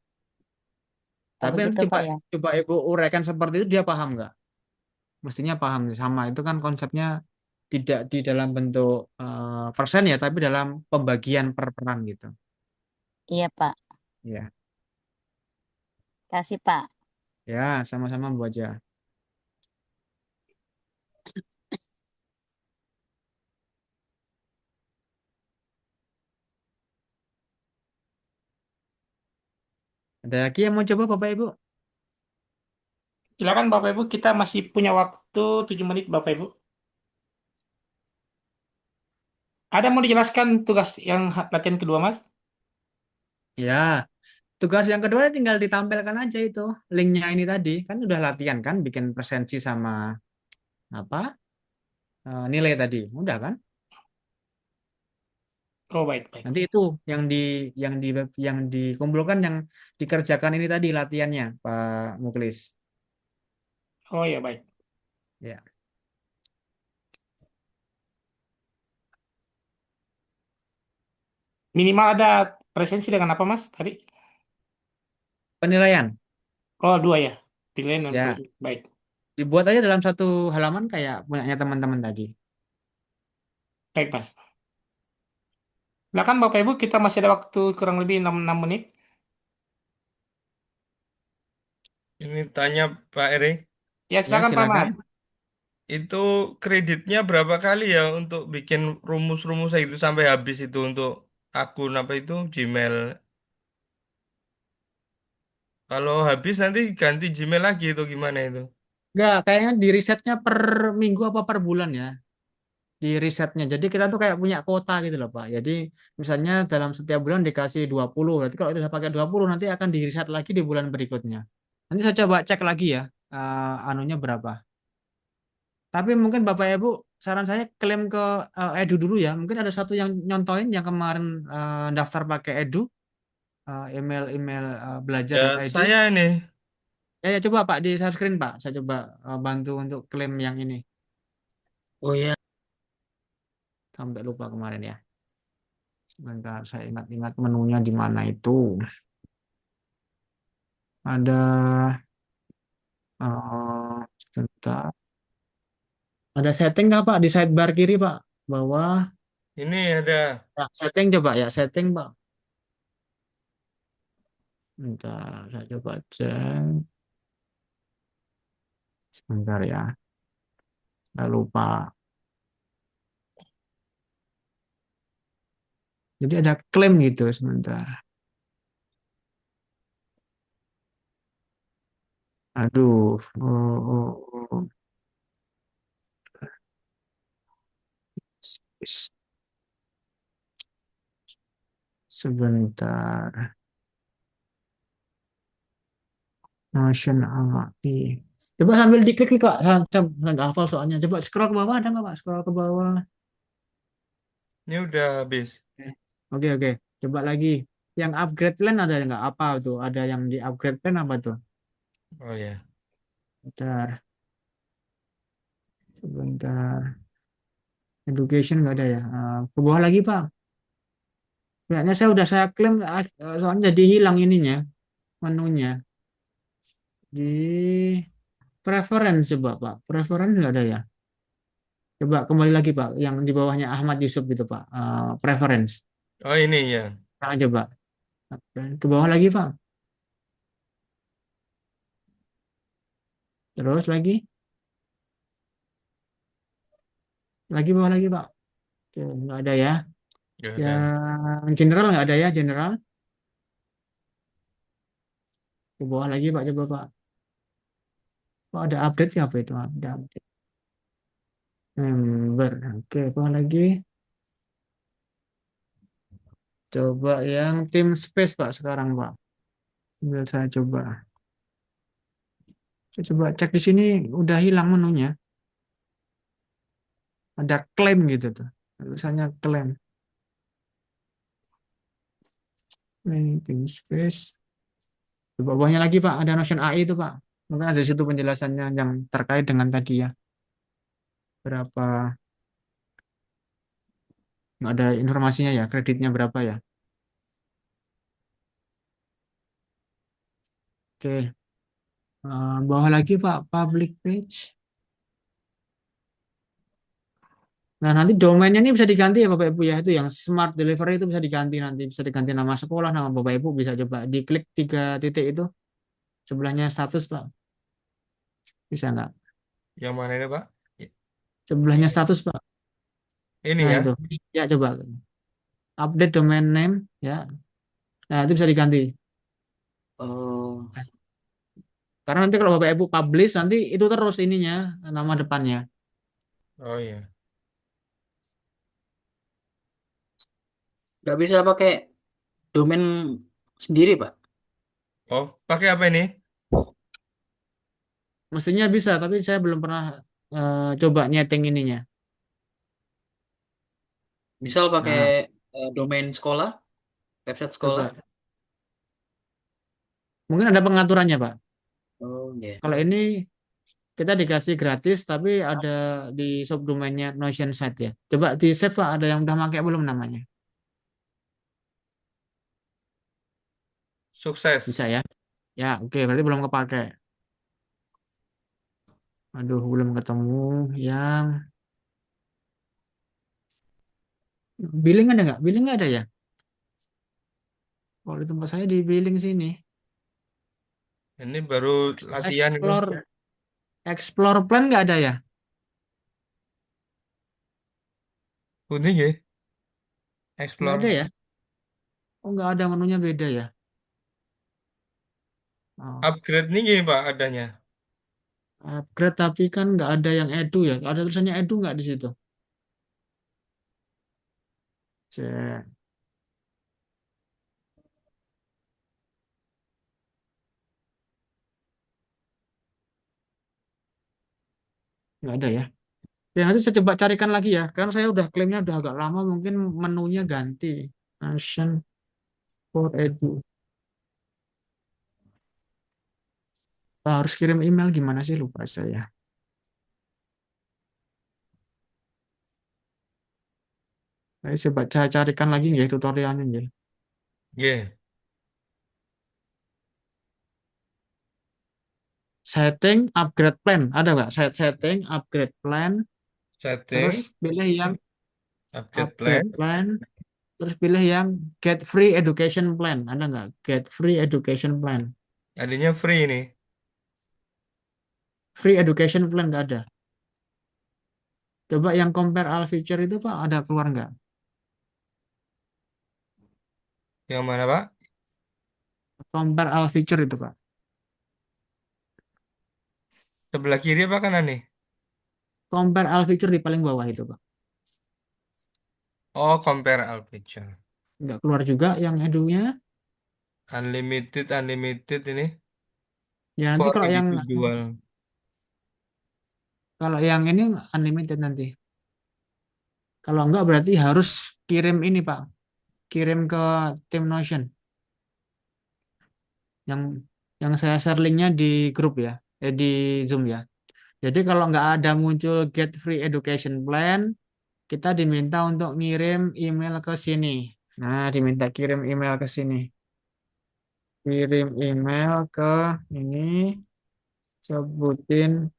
Tapi nanti begitu, coba Pak ya. coba Ibu uraikan seperti itu, dia paham nggak? Mestinya paham sih, sama. Itu kan konsepnya tidak di dalam bentuk persen ya, tapi dalam pembagian per peran gitu. Iya, Pak. Ya, Kasih, Pak. ya, sama-sama Bu aja. Ada lagi yang mau coba Bapak Ibu? Silakan Bapak Ibu, kita masih punya waktu 7 menit Bapak Ibu. Ada mau dijelaskan tugas yang latihan kedua, Mas? Ya, tugas yang kedua tinggal ditampilkan aja itu linknya ini tadi kan udah latihan kan bikin presensi sama apa nilai tadi udah kan Oh, baik, baik. nanti itu yang di yang di yang dikumpulkan yang dikerjakan ini tadi latihannya Pak Muklis Oh ya, baik. ya Minimal ada presensi dengan apa, Mas, tadi? penilaian Oh, 2 ya. Pilihan dan ya presensi. Baik. dibuat aja dalam satu halaman kayak punyanya teman-teman tadi. Baik, Mas. Silakan Bapak Ibu, kita masih ada waktu kurang lebih 6 menit. Ini tanya Pak Eri, Ya, Ya silakan Pak Mat. silakan. itu kreditnya berapa kali ya untuk bikin rumus-rumus kayak gitu sampai habis itu untuk akun apa itu Gmail. Kalau habis nanti ganti Gmail lagi itu gimana itu? Enggak, kayaknya di risetnya per minggu apa per bulan ya. Di risetnya. Jadi kita tuh kayak punya kuota gitu loh, Pak. Jadi misalnya dalam setiap bulan dikasih 20. Berarti kalau itu udah pakai 20 nanti akan di riset lagi di bulan berikutnya. Nanti saya coba cek lagi ya anunya berapa. Tapi mungkin Bapak Ibu saran saya klaim ke Edu dulu ya. Mungkin ada satu yang nyontoin yang kemarin daftar pakai Edu, email-email Ya belajar.edu. saya ini Ya, ya coba Pak di share screen Pak. Saya coba bantu untuk klaim yang ini. Oh ya, Sampai lupa kemarin ya. Sebentar, saya ingat-ingat menunya di mana itu. Ada, sebentar. Ada setting nggak Pak di sidebar kiri Pak? Bawah. ini ada Ya, setting coba ya, setting Pak. Bentar, saya coba cek. Sebentar ya, saya lupa. Jadi ada klaim gitu sebentar. Aduh, oh. Sebentar. Motion AI. Coba sambil diklik nih Kak. Saya nggak hafal soalnya. Coba scroll ke bawah ada nggak Pak? Scroll ke bawah. ini udah habis. Oke, oke. Coba lagi. Yang upgrade plan ada nggak? Apa tuh? Ada yang di upgrade plan apa tuh? Oh ya. Bentar. Sebentar. Education nggak ada ya? Ke bawah lagi Pak. Kayaknya saya klaim soalnya jadi hilang ininya. Menunya. Di preference coba Pak. Preference nggak ada ya? Coba kembali lagi Pak. Yang di bawahnya Ahmad Yusuf gitu Pak. Preference. Oh ini ya. Nah, coba. Ke bawah lagi Pak. Terus lagi. Lagi bawah lagi Pak. Oke, nggak ada ya. Nggak ada. Yang general nggak ada ya, general. Ke bawah lagi Pak, coba Pak. Oh, ada update ya apa itu? Ada update. Member. Oke, bawah lagi. Coba yang tim space Pak sekarang Pak. Sambil saya coba. Saya coba cek di sini udah hilang menunya. Ada klaim gitu tuh. Tulisannya klaim. Meeting space. Di bawahnya lagi Pak, ada Notion AI itu Pak. Mungkin ada di situ penjelasannya yang terkait dengan tadi ya. Berapa, ada informasinya ya, kreditnya berapa ya. Oke. Bawah lagi Pak, public page. Nah, nanti domainnya ini bisa diganti ya Bapak Ibu ya. Itu yang smart delivery itu bisa diganti nanti. Bisa diganti nama sekolah, nama Bapak Ibu. Bisa coba diklik 3 titik itu. Sebelahnya status Pak. Bisa nggak? Yang mana ini, Pak? Sebelahnya status Pak. Ini Nah ya. itu. Ya coba. Update domain name. Ya. Nah itu bisa diganti. Oh, Karena nanti kalau Bapak Ibu publish, nanti itu terus ininya. Nama depannya. Oh iya. nggak bisa pakai domain sendiri, Pak. Oh, pakai apa ini? Mestinya bisa, tapi saya belum pernah coba nyeting ininya. Misal pakai Nah, domain sekolah, website sekolah. coba. Mungkin ada pengaturannya Pak. Oh, iya. Kalau ini kita dikasih gratis, tapi ada di subdomainnya Notion site ya. Coba di save Pak, ada yang udah pakai belum namanya? Sukses. Bisa ya? Ya, oke, berarti belum kepake. Aduh, belum ketemu yang billing ada nggak? Billing nggak ada ya? Kalau di tempat saya di billing sini. Ini baru latihan ini. Explore plan nggak ada ya? Kuning ya. Nggak Explore. ada ya? Oh, nggak ada, menunya beda ya? Oh, Upgrade nih gini, Pak, adanya. upgrade tapi kan nggak ada yang edu ya? Ada tulisannya edu nggak di situ? Cek. Nggak ada ya? Ya nanti saya coba carikan lagi ya. Karena saya udah klaimnya udah agak lama, mungkin menunya ganti. Nation for Edu. Harus kirim email gimana sih, lupa saya. Saya coba saya carikan lagi ya tutorialnya ya. Iya. Setting upgrade plan ada nggak? Setting upgrade plan. Terus Setting, pilih yang upgrade plan. upgrade plan. Terus pilih yang get free education plan. Ada nggak? Get free education plan. Adanya free ini. Free education plan nggak ada. Coba yang compare all feature itu Pak, ada keluar nggak? Yang mana, Pak? Compare all feature itu Pak. Sebelah kiri apa kanan nih? Compare all feature di paling bawah itu Pak. Oh, compare all picture. Nggak keluar juga yang edunya. Unlimited, unlimited ini. Ya nanti For individual. kalau yang ini unlimited nanti. Kalau enggak berarti harus kirim ini Pak. Kirim ke tim Notion. Yang saya share linknya di grup ya. Di Zoom ya. Jadi kalau nggak ada muncul get free education plan, kita diminta untuk ngirim email ke sini. Nah, diminta kirim email ke sini. Kirim email ke ini, sebutin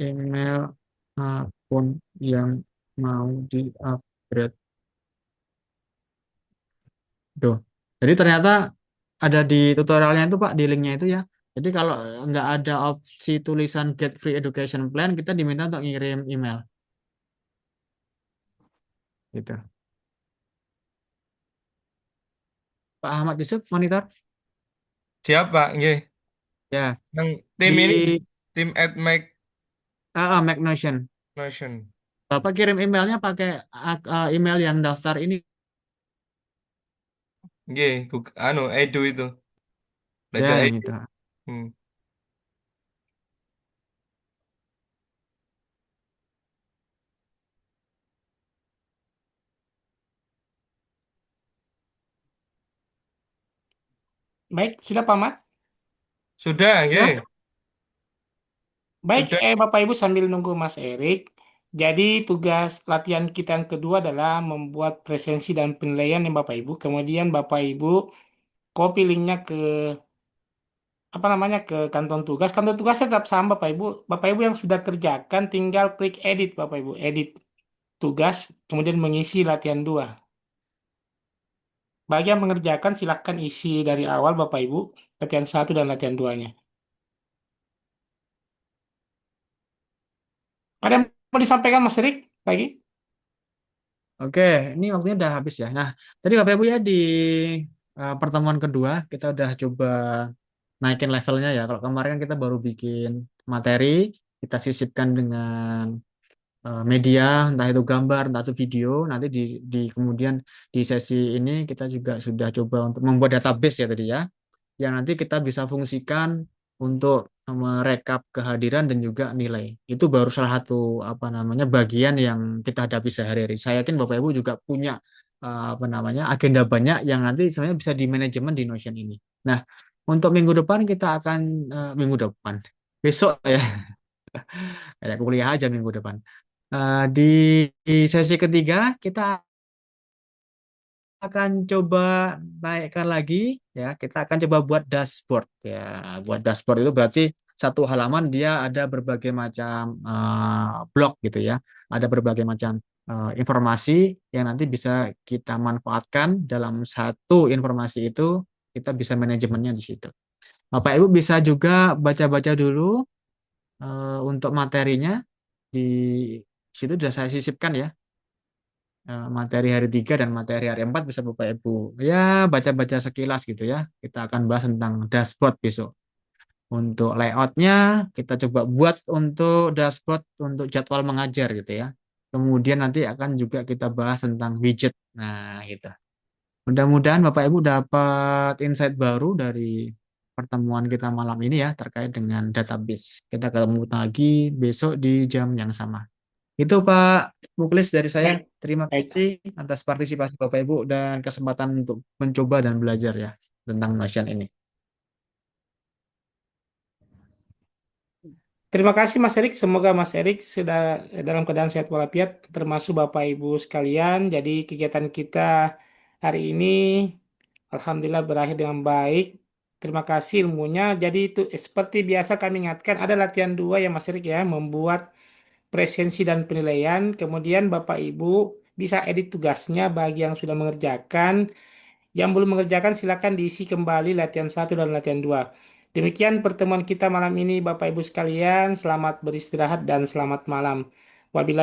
email akun yang mau di-upgrade. Tuh. Jadi ternyata ada di tutorialnya itu Pak, di linknya itu ya. Jadi kalau nggak ada opsi tulisan get free education plan, kita diminta untuk ngirim email. Gitu. Pak Ahmad Yusuf, monitor. Siapa? Nggih. Ya, Yang tim di ini, tim at Make Mac Notion. Notion. Bapak kirim emailnya pakai email yang daftar ini. Nggih, Edu itu. belajar yang edit. itu. Hmm. Baik, sudah Pak Mat? Sudah, Ya. oke. Baik, Sudah. Bapak Ibu sambil nunggu Mas Erik. Jadi tugas latihan kita yang kedua adalah membuat presensi dan penilaian ya Bapak Ibu. Kemudian Bapak Ibu copy linknya ke apa namanya ke kantong tugas. Kantong tugasnya tetap sama Bapak Ibu. Bapak Ibu yang sudah kerjakan tinggal klik edit Bapak Ibu. Edit tugas, kemudian mengisi latihan 2. Bagi yang mengerjakan silahkan isi dari awal Bapak Ibu, latihan 1 dan latihan 2-nya. Ada yang mau disampaikan Mas Erik lagi? Oke, ini waktunya udah habis ya. Nah, tadi Bapak Ibu ya di pertemuan kedua kita udah coba naikin levelnya ya. Kalau kemarin kan kita baru bikin materi, kita sisipkan dengan media, entah itu gambar, entah itu video. Nanti di kemudian di sesi ini kita juga sudah coba untuk membuat database ya tadi ya, yang nanti kita bisa fungsikan untuk merekap kehadiran dan juga nilai. Itu baru salah satu apa namanya bagian yang kita hadapi sehari-hari. Saya yakin Bapak Ibu juga punya apa namanya agenda banyak yang nanti sebenarnya bisa di manajemen di Notion ini. Nah, untuk minggu depan kita akan minggu depan besok ya, ada kuliah aja minggu depan. Di sesi ketiga kita akan coba naikkan lagi ya, kita akan coba buat dashboard ya. Buat dashboard itu berarti satu halaman dia ada berbagai macam blok gitu ya, ada berbagai macam informasi yang nanti bisa kita manfaatkan dalam satu informasi itu, kita bisa manajemennya di situ. Bapak Ibu bisa juga baca-baca dulu untuk materinya di situ sudah saya sisipkan ya, materi hari 3 dan materi hari 4 bisa Bapak Ibu ya baca-baca sekilas gitu ya. Kita akan bahas tentang dashboard besok. Untuk layoutnya kita coba buat untuk dashboard untuk jadwal mengajar gitu ya. Kemudian nanti akan juga kita bahas tentang widget. Nah, gitu. Mudah-mudahan Bapak Ibu dapat insight baru dari pertemuan kita malam ini ya terkait dengan database. Kita ketemu lagi besok di jam yang sama. Itu Pak Muklis dari saya. Baik, Terima baik. kasih atas partisipasi Bapak Ibu dan kesempatan untuk mencoba dan belajar ya tentang Notion ini. Terima kasih Mas Erik. Semoga Mas Erik sudah dalam keadaan sehat walafiat, termasuk Bapak Ibu sekalian. Jadi kegiatan kita hari ini, Alhamdulillah berakhir dengan baik. Terima kasih ilmunya. Jadi itu seperti biasa kami ingatkan, ada latihan 2 ya Mas Erik ya, membuat presensi dan penilaian. Kemudian Bapak Ibu bisa edit tugasnya bagi yang sudah mengerjakan. Yang belum mengerjakan silakan diisi kembali latihan 1 dan latihan 2. Demikian pertemuan kita malam ini Bapak Ibu sekalian. Selamat beristirahat dan selamat malam. Wabillahi